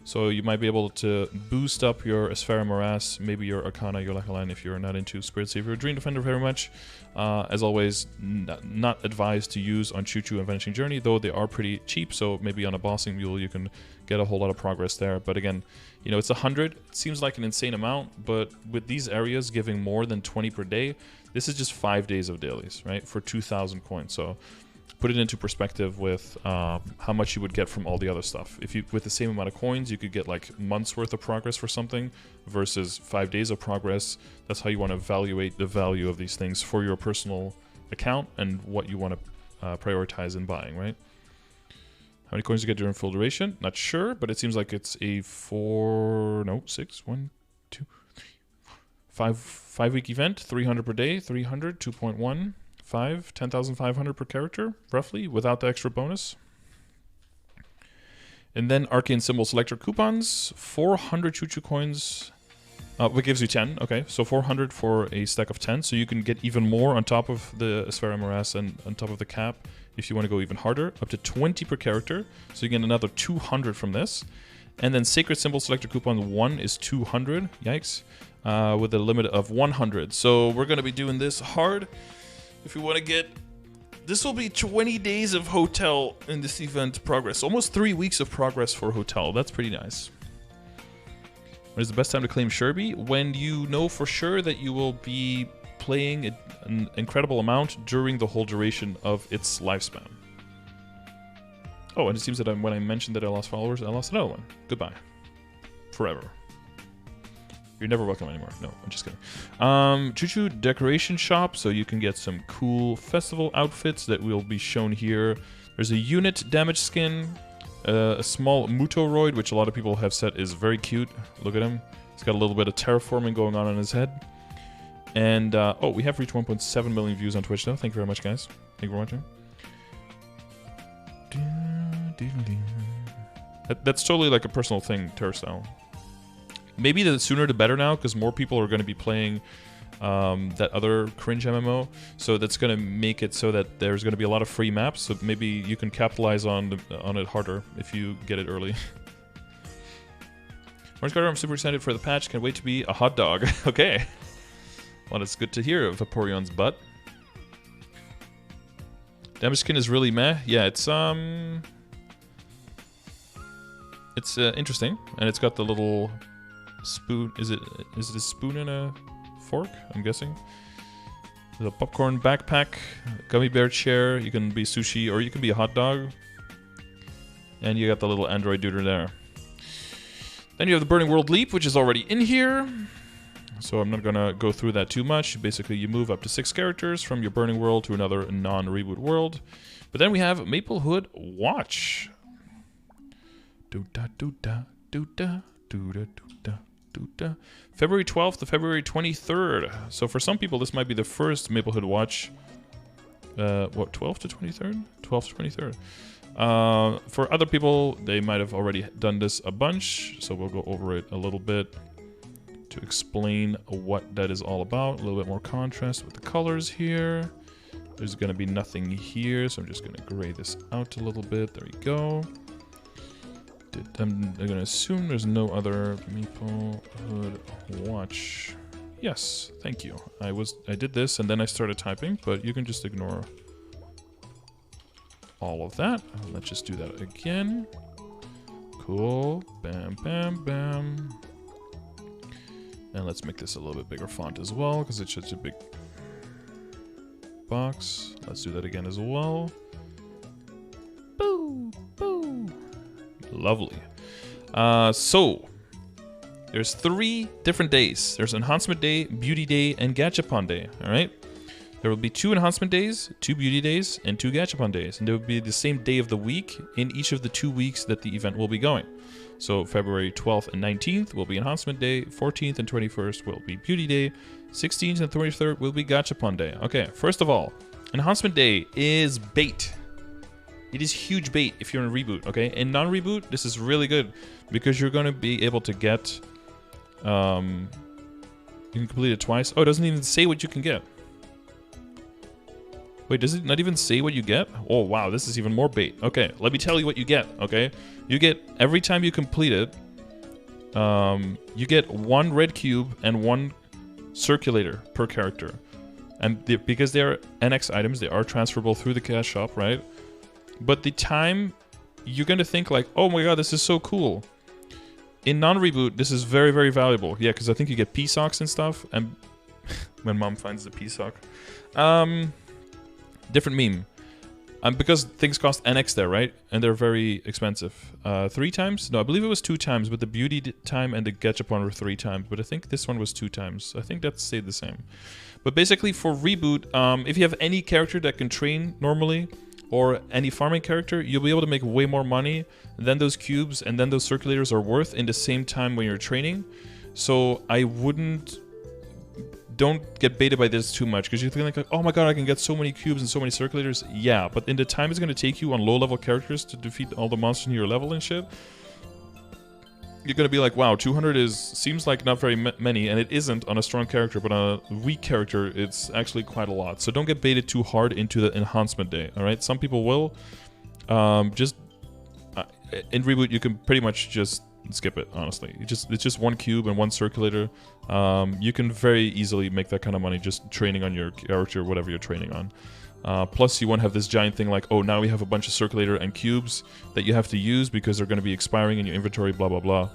A: So you might be able to boost up your Esfera Morass, maybe your Arcana, your Lachaline if you're not into Spirit Saver or Dream Defender very much. As always, not advised to use on Choo Choo and Vanishing Journey, though they are pretty cheap, so maybe on a Bossing Mule you can get a whole lot of progress there. But again, you know, it's 100. It seems like an insane amount, but with these areas giving more than 20 per day, this is just 5 days of dailies, right, for 2,000 coins. So put it into perspective with how much you would get from all the other stuff. If you, with the same amount of coins, you could get like months worth of progress for something versus 5 days of progress. That's how you want to evaluate the value of these things for your personal account and what you want to prioritize in buying, right? How many coins you get during full duration? Not sure, but it seems like it's a 5 week event, 300 per day, 300, 2.1. 10,500 per character, roughly, without the extra bonus. And then Arcane Symbol Selector coupons, 400 Choo Choo coins, what gives you 10, okay, so 400 for a stack of 10, so you can get even more on top of the Esfera Morass and on top of the cap if you want to go even harder, up to 20 per character, so you get another 200 from this. And then Sacred Symbol Selector coupon 1 is 200, yikes, with a limit of 100. So we're going to be doing this hard. If you want to get, this will be 20 days of hotel in this event progress. Almost 3 weeks of progress for hotel. That's pretty nice. When is the best time to claim Sherby? When you know for sure that you will be playing an incredible amount during the whole duration of its lifespan. Oh, and it seems that when I mentioned that I lost followers, I lost another one. Goodbye. Forever. You're never welcome anymore. No, I'm just kidding. Choo Choo Decoration Shop, so you can get some cool festival outfits that will be shown here. There's a unit damage skin, a small Mutoroid, which a lot of people have said is very cute. Look at him. He's got a little bit of terraforming going on his head. And, oh, we have reached 1.7 million views on Twitch now. Thank you very much, guys. Thank you for watching. That's totally like a personal thing, Terrastyle. Maybe the sooner the better now, because more people are going to be playing that other cringe MMO. So that's going to make it so that there's going to be a lot of free maps. So maybe you can capitalize on it harder if you get it early. Scardor, I'm super excited for the patch. Can't wait to be a hot dog. Okay. Well, it's good to hear of Vaporeon's butt. Damage skin is really meh. Yeah, it's interesting, and it's got the little spoon. Is it a spoon and a fork? I'm guessing. There's a popcorn backpack, gummy bear chair. You can be sushi or you can be a hot dog. And you got the little android duder there. Then you have the Burning World Leap, which is already in here. So I'm not gonna go through that too much. Basically, you move up to 6 characters from your Burning World to another non-reboot world. But then we have Maplehood Watch. February 12th to February 23rd. So for some people, this might be the first Maplehood Watch. What, 12th to 23rd? 12th to 23rd. For other people, they might have already done this a bunch. So we'll go over it a little bit to explain what that is all about. A little bit more contrast with the colors here. There's going to be nothing here, so I'm just going to gray this out a little bit. There we go. I'm going to assume there's no other Maplehood Watch. Yes, thank you. I did this and then I started typing, but you can just ignore all of that. Let's just do that again. Cool. Bam, bam, bam. And let's make this a little bit bigger font as well, because it's such a big box. Let's do that again as well. Boo, boo. Lovely. So, there's 3 different days. There's Enhancement Day, Beauty Day, and Gachapon Day, alright? There will be 2 Enhancement Days, 2 Beauty Days, and 2 Gachapon Days. And there will be the same day of the week in each of the 2 weeks that the event will be going. So February 12th and 19th will be Enhancement Day, 14th and 21st will be Beauty Day, 16th and 23rd will be Gachapon Day. Okay, first of all, Enhancement Day is bait. It is huge bait if you're in Reboot, okay? In non-Reboot, this is really good because you're going to be able to get... you can complete it twice. Oh, it doesn't even say what you can get. Wait, does it not even say what you get? Oh, wow, this is even more bait. Okay, let me tell you what you get, okay? You get, every time you complete it, you get 1 red cube and 1 circulator per character. And because they are NX items, they are transferable through the cash shop, right? But the time, you're going to think like, oh my god, this is so cool. In non-reboot, this is very, very valuable. Yeah, because I think you get P-Socks and stuff. And when mom finds the P-Sock. Different meme. Because things cost NX there, right? And they're very expensive. 3 times? No, I believe it was 2 times, but the beauty time and the Gachapon were 3 times. But I think this one was 2 times. I think that stayed the same. But basically for reboot, if you have any character that can train normally, or any farming character, you'll be able to make way more money than those cubes and then those circulators are worth in the same time when you're training. So I don't get baited by this too much, because you think like, oh my god, I can get so many cubes and so many circulators. Yeah, but in the time it's going to take you on low level characters to defeat all the monsters in your level and shit, you're going to be like, wow, 200 seems like not very many, and it isn't on a strong character, but on a weak character, it's actually quite a lot. So don't get baited too hard into the enhancement day, alright? Some people will. In reboot, you can pretty much just skip it, honestly. It's just 1 cube and 1 circulator. You can very easily make that kind of money just training on your character, whatever you're training on. Plus, you won't have this giant thing like, oh, now we have a bunch of circulator and cubes that you have to use because they're going to be expiring in your inventory, blah, blah, blah.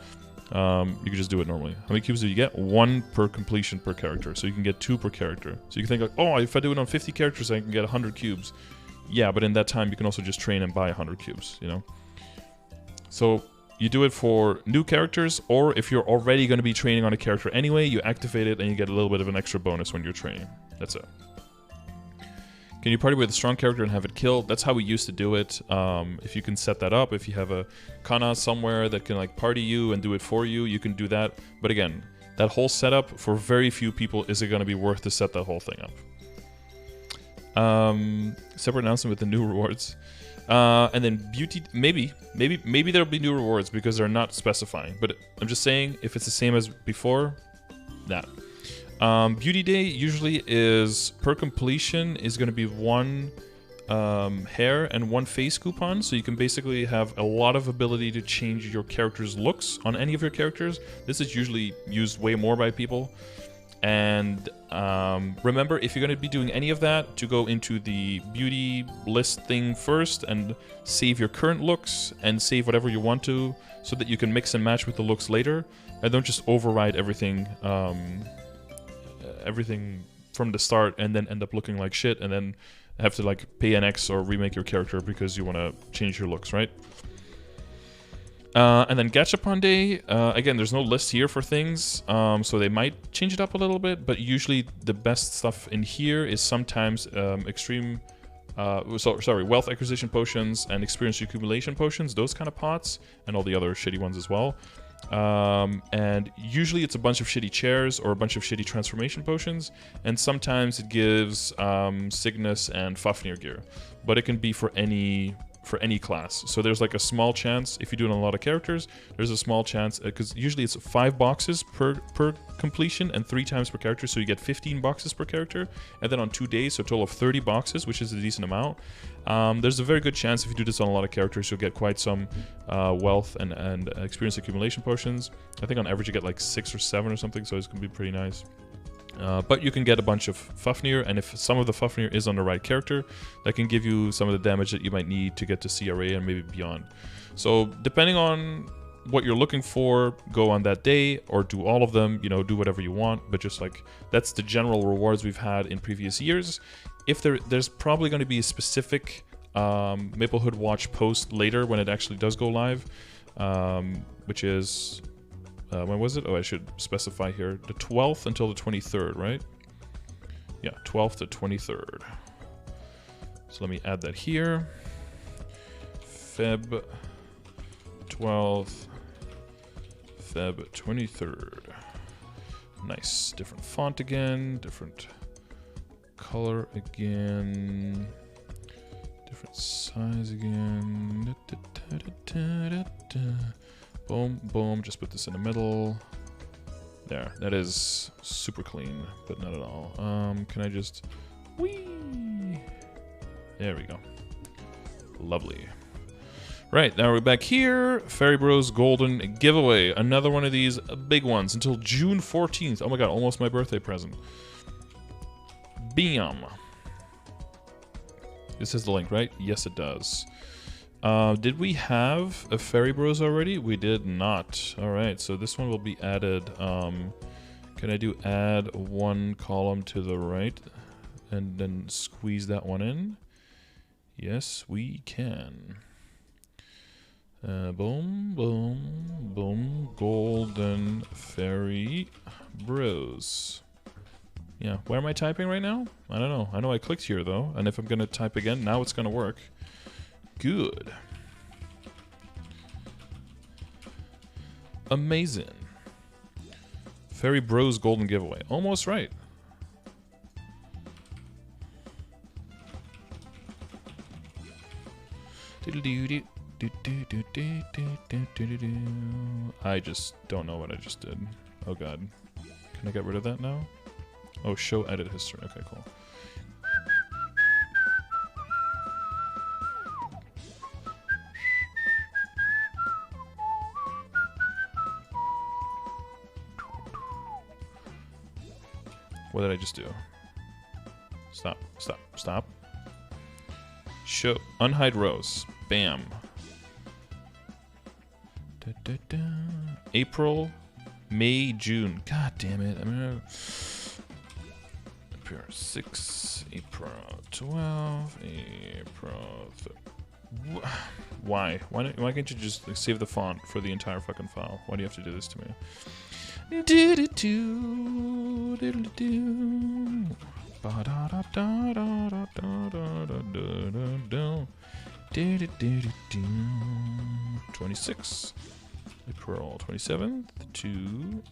A: You can just do it normally. How many cubes do you get? 1 per completion per character. So you can get 2 per character. So you can think like, oh, if I do it on 50 characters, I can get 100 cubes. Yeah, but in that time, you can also just train and buy 100 cubes, you know? So you do it for new characters, or if you're already going to be training on a character anyway, you activate it and you get a little bit of an extra bonus when you're training. That's it. Can you party with a strong character and have it killed? That's how we used to do it. If you can set that up, if you have a Kana somewhere that can like party you and do it for you, you can do that. But again, that whole setup, for very few people, is it going to be worth to set that whole thing up. Separate announcement with the new rewards. And then beauty, maybe there'll be new rewards because they're not specifying. But I'm just saying, if it's the same as before, that. Beauty Day usually is, per completion, is going to be 1 hair and 1 face coupon. So you can basically have a lot of ability to change your character's looks on any of your characters. This is usually used way more by people. And remember, if you're going to be doing any of that, to go into the beauty list thing first and save your current looks and save whatever you want to, so that you can mix and match with the looks later, and don't just override everything from the start and then end up looking like shit and then have to like pay an X or remake your character because you want to change your looks, right? And then Gachapon Day, again, there's no list here for things, so they might change it up a little bit, but usually the best stuff in here is sometimes wealth acquisition potions and experience accumulation potions, those kind of pots, and all the other shitty ones as well. And usually it's a bunch of shitty chairs or a bunch of shitty transformation potions, and sometimes it gives Cygnus and Fafnir gear, but it can be for any class. So there's like a small chance, if you do it on a lot of characters, there's a small chance, because usually it's 5 boxes per completion and 3 times per character, so you get 15 boxes per character, and then on 2 days, so a total of 30 boxes, which is a decent amount. There's a very good chance if you do this on a lot of characters, you'll get quite some wealth and experience accumulation potions. I think on average you get like 6 or 7 or something, so it's going to be pretty nice. But you can get a bunch of Fafnir, and if some of the Fafnir is on the right character, that can give you some of the damage that you might need to get to CRA and maybe beyond. So depending on what you're looking for, go on that day, or do all of them, you know, do whatever you want, but just like, that's the general rewards we've had in previous years. If there's probably going to be a specific Maplehood Watch post later when it actually does go live, which is... when was it? Oh, I should specify here. The 12th until the 23rd, right? Yeah, 12th to 23rd. So let me add that here. Feb 12th, Feb 23rd. Nice. Different font again. Different color again. Different size again. Boom, boom, just put this in the middle. There, that is super clean, but not at all. Can I just... Whee! There we go. Lovely. Right, now we're back here. Fairy Bros Golden Giveaway. Another one of these big ones until June 14th. Oh my god, almost my birthday present. Bam. This is the link, right? Yes, it does. Did we have a Fairy Bros already? We did not. Alright, so this one will be added. Can I do add one column to the right and then squeeze that one in? Yes, we can. Boom, boom, boom. Golden Fairy Bros. Yeah, where am I typing right now? I don't know. I know I clicked here though, and if I'm gonna type again, now it's gonna work. Good. Amazing. Fairy Bros Golden Giveaway. Almost right. I just don't know what I just did. Oh god. Can I get rid of that now? Oh, show edit history. Okay, cool. What did I just do? Stop, stop, stop. Show, unhide rows. Bam. Da, da, da. April, May, June. God damn it. I'm gonna... April 6, April 12, April... Why? Why can't you just like, save the font for the entire fucking file? Why do you have to do this to me? Do-do-do, do-do-do. Ba-da-da-da-da-da-da-da-da-da. 26 April 27th to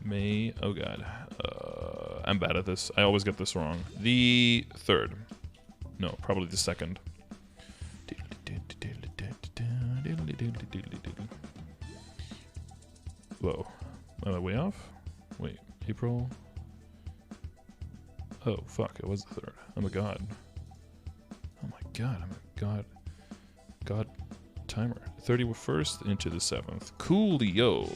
A: May. Oh god, I'm bad at this. I always get this wrong. The 3rd. No, probably the 2nd. Whoa. Am I way off? Wait, April. Oh, fuck, it was the 3rd. I'm a god. Oh my god, I'm a god. God timer. 31st into the 7th. Coolio.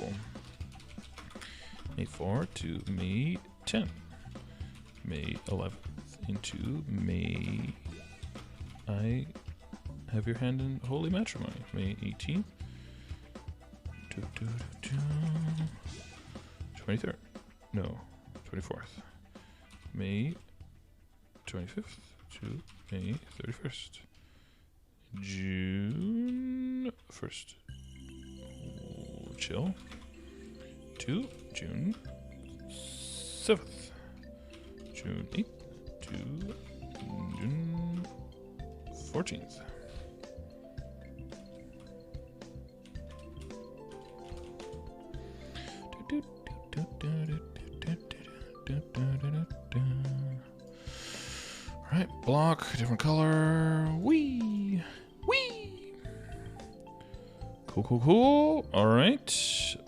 A: May 4 to May 10. May 11th into May. I have your hand in holy matrimony. May 18th. 23rd. No, 24th. May 25th to May 31st. June 1st. Chill. To June 7th. June 8th to June 14th. Alright, block, different color. Wee! Wee! Cool, cool, cool. Alright,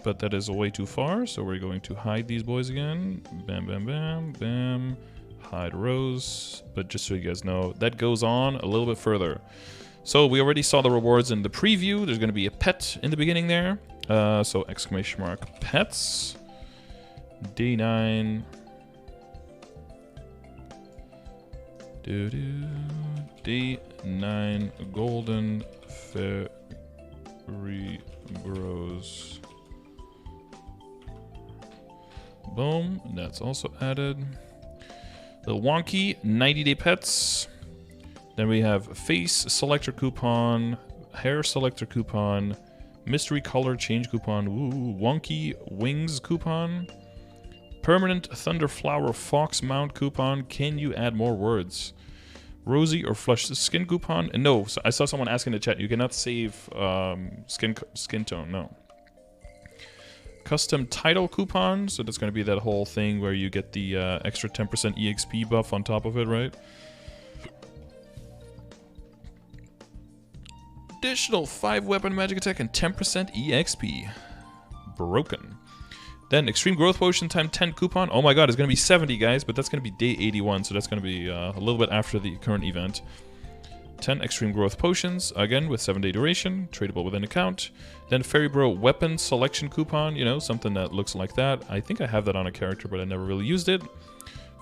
A: but that is way too far, so we're going to hide these boys again. Bam, bam, bam, bam. Hide rows. But just so you guys know, that goes on a little bit further. So we already saw the rewards in the preview. There's going to be a pet in the beginning there. So exclamation mark pets. Day 9. Day 9 Golden Fairy Bros. Boom. That's also added. The wonky 90-day pets. Then we have face selector coupon, hair selector coupon, mystery color change coupon, ooh, wonky wings coupon, permanent thunderflower fox mount coupon. Can you add more words? Rosy or flushed skin coupon. And no, so I saw someone asking in the chat, you cannot save skin tone, no. Custom title coupon, so that's going to be that whole thing where you get the extra 10% EXP buff on top of it, right? Additional 5 weapon magic attack and 10% EXP. Broken. Then extreme growth potion time 10 coupon. Oh my god, it's going to be 70, guys, but that's going to be day 81, so that's going to be a little bit after the current event. 10 extreme growth potions, again with 7-day duration, tradable within account. Then Fairy Bro weapon selection coupon, you know, something that looks like that. I think I have that on a character, but I never really used it.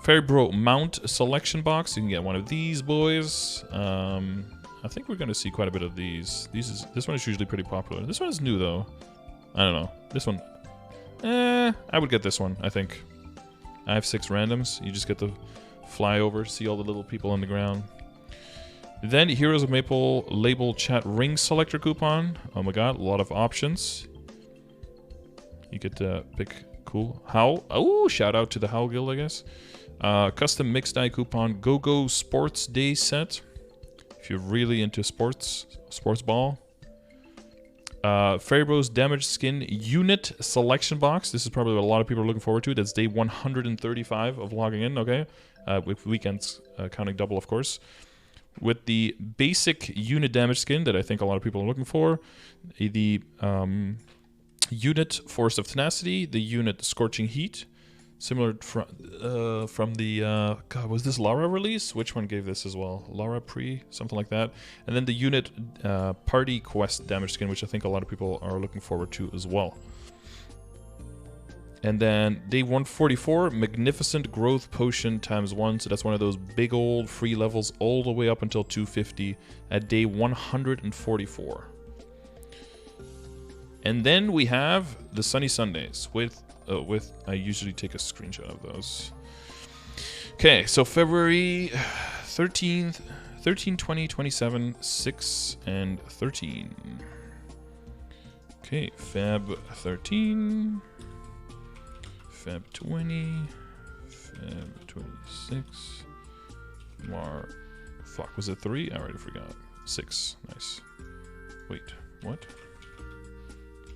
A: Fairy Bro mount selection box, you can get one of these boys. I think we're going to see quite a bit of these. This one is usually pretty popular. This one is new though. I don't know. This one, I would get this one, I think. I have 6 randoms. You just get to fly over, see all the little people on the ground. Then Heroes of Maple label chat ring selector coupon. Oh my god, a lot of options. You get to pick cool Howl. Oh, shout out to the Howl Guild, I guess. Custom mixed die coupon Go-Go Sports Day set. If you're really into sports ball. Fairy Bros damage skin unit selection box. This is probably what a lot of people are looking forward to. That's day 135 of logging in, okay? With weekends counting double, of course. With the basic unit damage skin that I think a lot of people are looking for. The unit Force of Tenacity, the unit Scorching Heat. Similar from the, God, was this Lara release? Which one gave this as well? Lara Pre? Something like that. And then the unit Party Quest damage skin, which I think a lot of people are looking forward to as well. And then day 144, Magnificent Growth Potion ×1. So that's one of those big old free levels all the way up until 250 at day 144. And then we have the Sunny Sundays with I usually take a screenshot of those. Okay, so February 13th, 13, 20, 27, 6, and 13. Okay, Feb 13, Feb 20, Feb 26, fuck, was it 3? I already forgot. 6, nice. Wait, what?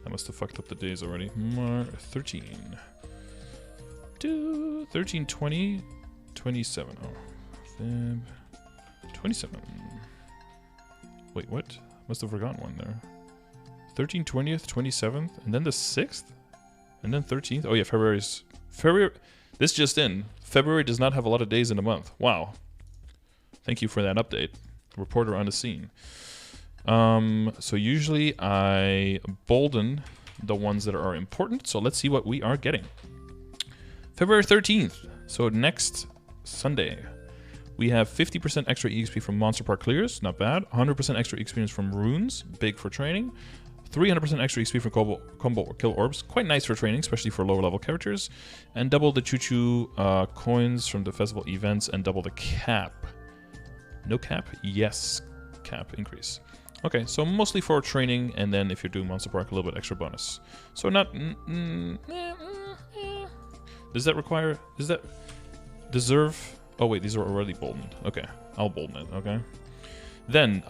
A: I must have fucked up the days already. 13. 13, 20, 27. Oh, Feb 27. Wait, what? Must have forgotten one there. 13, 20th, 27th, and then the 6th? And then 13th? Oh yeah, February. This just in. February does not have a lot of days in a month. Wow. Thank you for that update. Reporter on the scene. So usually I bolden the ones that are important. So let's see what we are getting. February 13th. So next Sunday, we have 50% extra EXP from Monster Park clears. Not bad. 100% extra experience from runes. Big for training. 300% extra XP from combo kill orbs. Quite nice for training, especially for lower level characters. And double the choo-choo coins from the festival events and double the cap. No cap? Yes. Cap increase. Okay, so mostly for training, and then if you're doing Monster Park, a little bit extra bonus. So not... Does that require... Does that deserve... Oh wait, these are already boldened. Okay, I'll bolden it, okay. Then,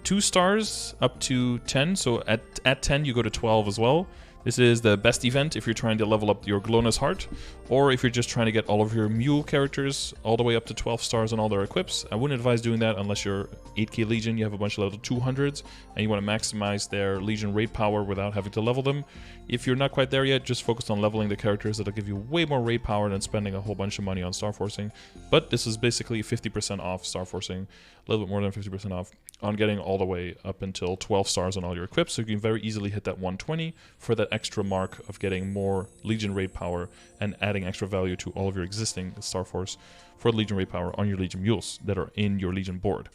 A: 2 stars up to 10. So at 10, you go to 12 as well. This is the best event if you're trying to level up your Glona's Heart, or if you're just trying to get all of your Mule characters all the way up to 12 stars on all their equips. I wouldn't advise doing that unless you're 8k Legion, you have a bunch of level 200s, and you want to maximize their Legion raid power without having to level them. If you're not quite there yet, just focus on leveling the characters. That'll give you way more raid power than spending a whole bunch of money on Star Forcing. But this is basically 50% off Star Forcing, a little bit more than 50% off on getting all the way up until 12 stars on all your equips. So you can very easily hit that 120 for that extra mark of getting more Legion raid power and adding extra value to all of your existing Star Force for Legion raid power on your Legion Mules that are in your Legion board.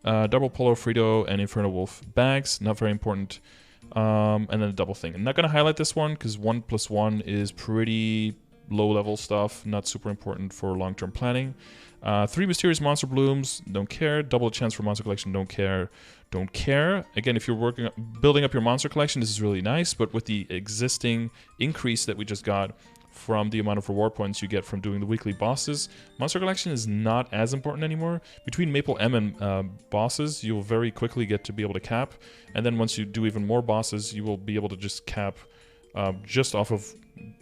A: Double Polo Frito and Inferno Wolf bags, not very important. And then a double thing. I'm not going to highlight this one because 1+1 is pretty low level stuff, not super important for long-term planning. 3 Mysterious Monster Blooms, don't care. Double chance for Monster Collection, don't care. Don't care. Again, if you're building up your Monster Collection, this is really nice, but with the existing increase that we just got from the amount of reward points you get from doing the weekly bosses, Monster Collection is not as important anymore. Between Maple M and bosses, you'll very quickly get to be able to cap, and then once you do even more bosses, you will be able to just cap just off of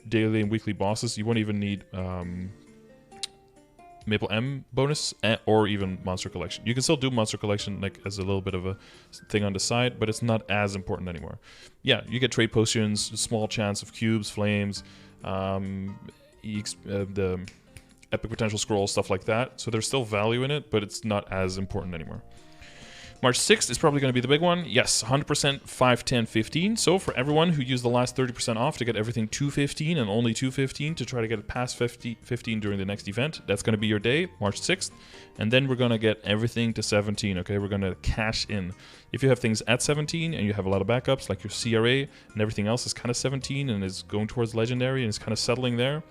A: daily and weekly bosses. You won't even need Maple M bonus or even Monster Collection. You can still do Monster Collection like as a little bit of a thing on the side, but it's not as important anymore. Yeah, you get trade potions, small chance of cubes, flames, the epic potential scrolls, stuff like that. So there's still value in it, but it's not as important anymore. March 6th is probably going to be the big one. Yes, 100% 5, 10, 15. So for everyone who used the last 30% off to get everything to 15 and only to 15 to try to get it past 15 during the next event, that's going to be your day, March 6th. And then we're going to get everything to 17, okay? We're going to cash in. If you have things at 17 and you have a lot of backups, like your CRA and everything else is kind of 17 and is going towards Legendary and is kind of settling there,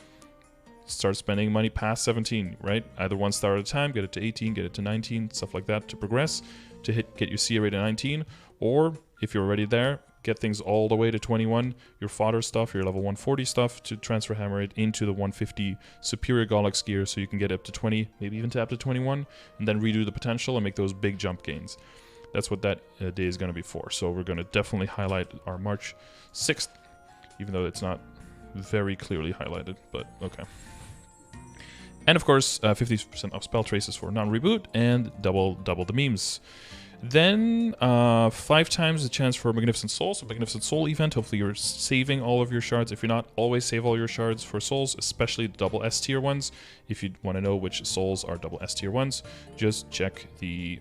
A: start spending money past 17, right? Either one star at a time, get it to 18, get it to 19, stuff like that to progress, to get your CRA to 19, or if you're already there, get things all the way to 21, your fodder stuff, your level 140 stuff, to transfer hammer it into the 150 superior Golex gear so you can get up to 20, maybe even to up to 21, and then redo the potential and make those big jump gains. That's what that day is going to be for. So we're going to definitely highlight our March 6th, even though it's not very clearly highlighted, but okay. And of course, 50% off spell traces for non-reboot, and double the memes. Then 5 times the chance for Magnificent Soul, so Magnificent Soul event. Hopefully you're saving all of your shards. If you're not, always save all your shards for souls, especially the double S tier ones. If you want to know which souls are double S tier ones, just check the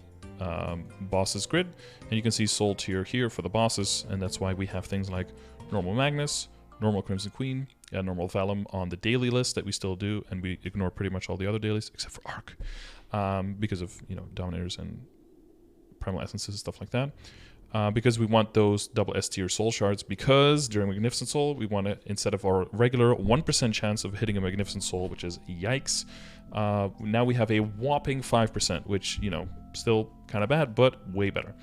A: bosses grid, and you can see soul tier here for the bosses, and that's why we have things like Normal Magnus, Normal Crimson Queen, and Normal Vellum on the daily list that we still do, and we ignore pretty much all the other dailies except for Arc, because of, you know, Dominators and Primal Essences and stuff like that. Because we want those double S tier soul shards, because during Magnificent Soul we want to, instead of our regular 1% chance of hitting a Magnificent Soul, which is yikes, now we have a whopping 5%, which, you know, still kind of bad, but way better.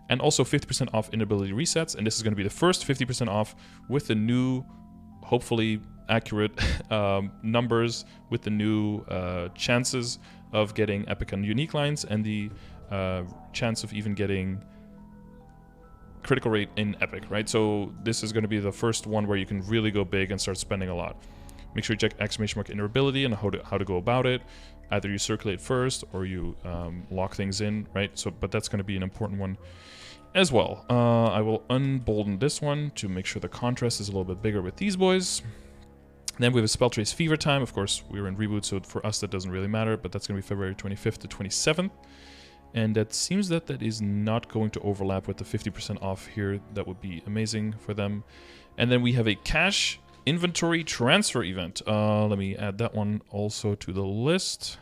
A: And also 50% off inability resets, and this is going to be the first 50% off with the new, hopefully accurate numbers, with the new chances of getting epic and unique lines, and the chance of even getting critical rate in epic, right? So this is going to be the first one where you can really go big and start spending a lot. Make sure you check !! Inner and how to go about it. Either you circulate first or you lock things in, right? So, but that's going to be an important one as well. I will unbolden this one to make sure the contrast is a little bit bigger with these boys. Then we have a Spell Trace Fever time. Of course, we're in reboot, so for us that doesn't really matter, but that's going to be February 25th to 27th. And that seems that is not going to overlap with the 50% off here. That would be amazing for them. And then we have a cash inventory transfer event. Let me add that one also to the list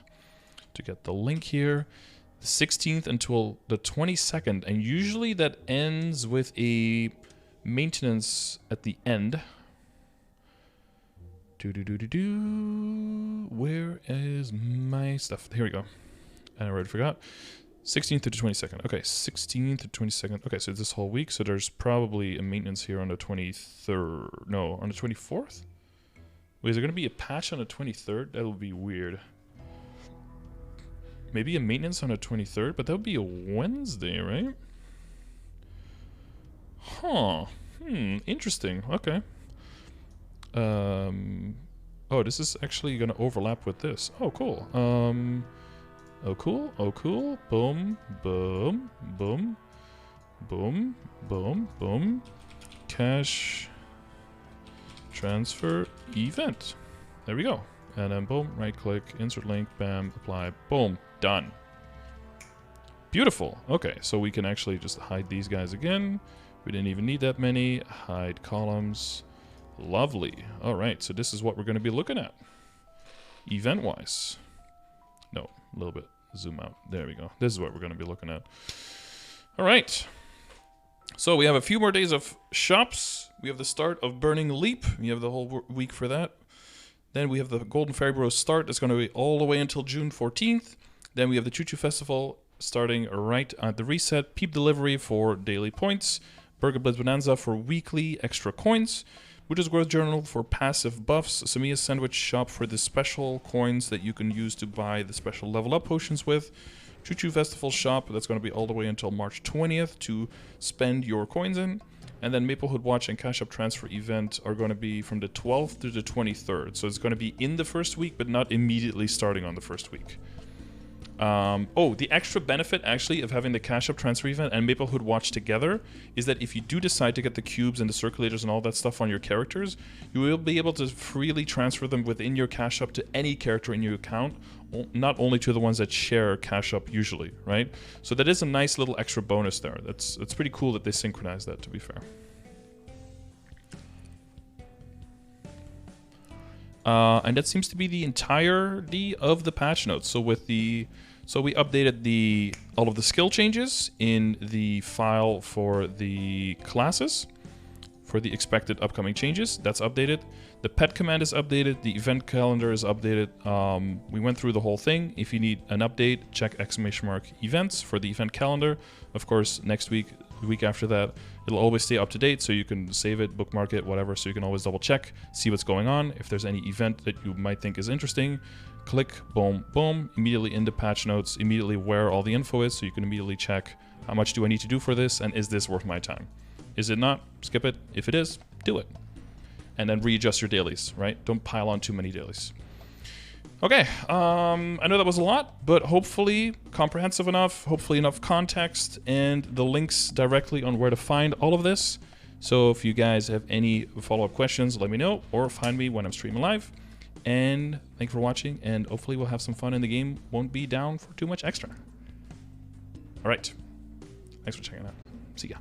A: to get the link here. The 16th until the 22nd, and usually that ends with a maintenance at the end. Where is my stuff? Here we go. I already forgot. 16th to the 22nd. Okay, 16th to 22nd. Okay, so this whole week. So there's probably a maintenance here on the 23rd. No, on the 24th? Wait, is there going to be a patch on the 23rd? That would be weird. Maybe a maintenance on the 23rd, but that would be a Wednesday, right? Huh. Interesting. Okay. Oh, this is actually going to overlap with this. Oh, cool. Oh, cool. Oh, cool. Boom, boom, boom, boom, boom, boom. Cash transfer event. There we go. And then boom, right click, insert link, bam, apply, boom, done. Beautiful. Okay, so we can actually just hide these guys again. We didn't even need that many. Hide columns. Lovely. All right, so this is what we're going to be looking at. Event-wise. No, a little bit. Zoom out. There we go. This is what we're going to be looking at. All right. So we have a few more days of shops. We have the start of Burning Leap. We have the whole week for that. Then we have the Golden Fairy Bros start. That's going to be all the way until June 14th. Then we have the Choo Choo Festival starting right at the reset. Peep Delivery for daily points. Burger Blitz Bonanza for weekly extra coins. Muto's Growth Journal for passive buffs. Samia's Sandwich Shop for the special coins that you can use to buy the special level up potions with. Choo Choo Festival Shop, that's going to be all the way until March 20th to spend your coins in. And then Maplehood Watch and Cash Up Transfer event are going to be from the 12th to the 23rd. So it's going to be in the first week, but not immediately starting on the first week. Oh, the extra benefit actually of having the Cash Up Transfer event and Maplehood Watch together is that if you do decide to get the cubes and the circulators and all that stuff on your characters, you will be able to freely transfer them within your Cash Up to any character in your account, not only to the ones that share Cash Up usually, right? So that is a nice little extra bonus there. It's pretty cool that they synchronize that, to be fair. And that seems to be the entirety of the patch notes. So we updated all of the skill changes in the file for the classes, for the expected upcoming changes. That's updated. The pet command is updated. The event calendar is updated. We went through the whole thing. If you need an update, check !events for the event calendar. Of course, next week, the week after that, it'll always stay up to date, so you can save it, bookmark it, whatever, so you can always double check, see what's going on. If there's any event that you might think is interesting, click, boom, boom, immediately into patch notes, immediately where all the info is, so you can immediately check how much do I need to do for this, and is this worth my time? Is it not? Skip it. If it is, do it. And then readjust your dailies, right? Don't pile on too many dailies. Okay, I know that was a lot, but hopefully comprehensive enough, hopefully enough context, and the links directly on where to find all of this. So if you guys have any follow-up questions, let me know, or find me when I'm streaming live. And thank you for watching, and hopefully we'll have some fun in the game. Won't be down for too much extra. All right, thanks for checking out. See ya.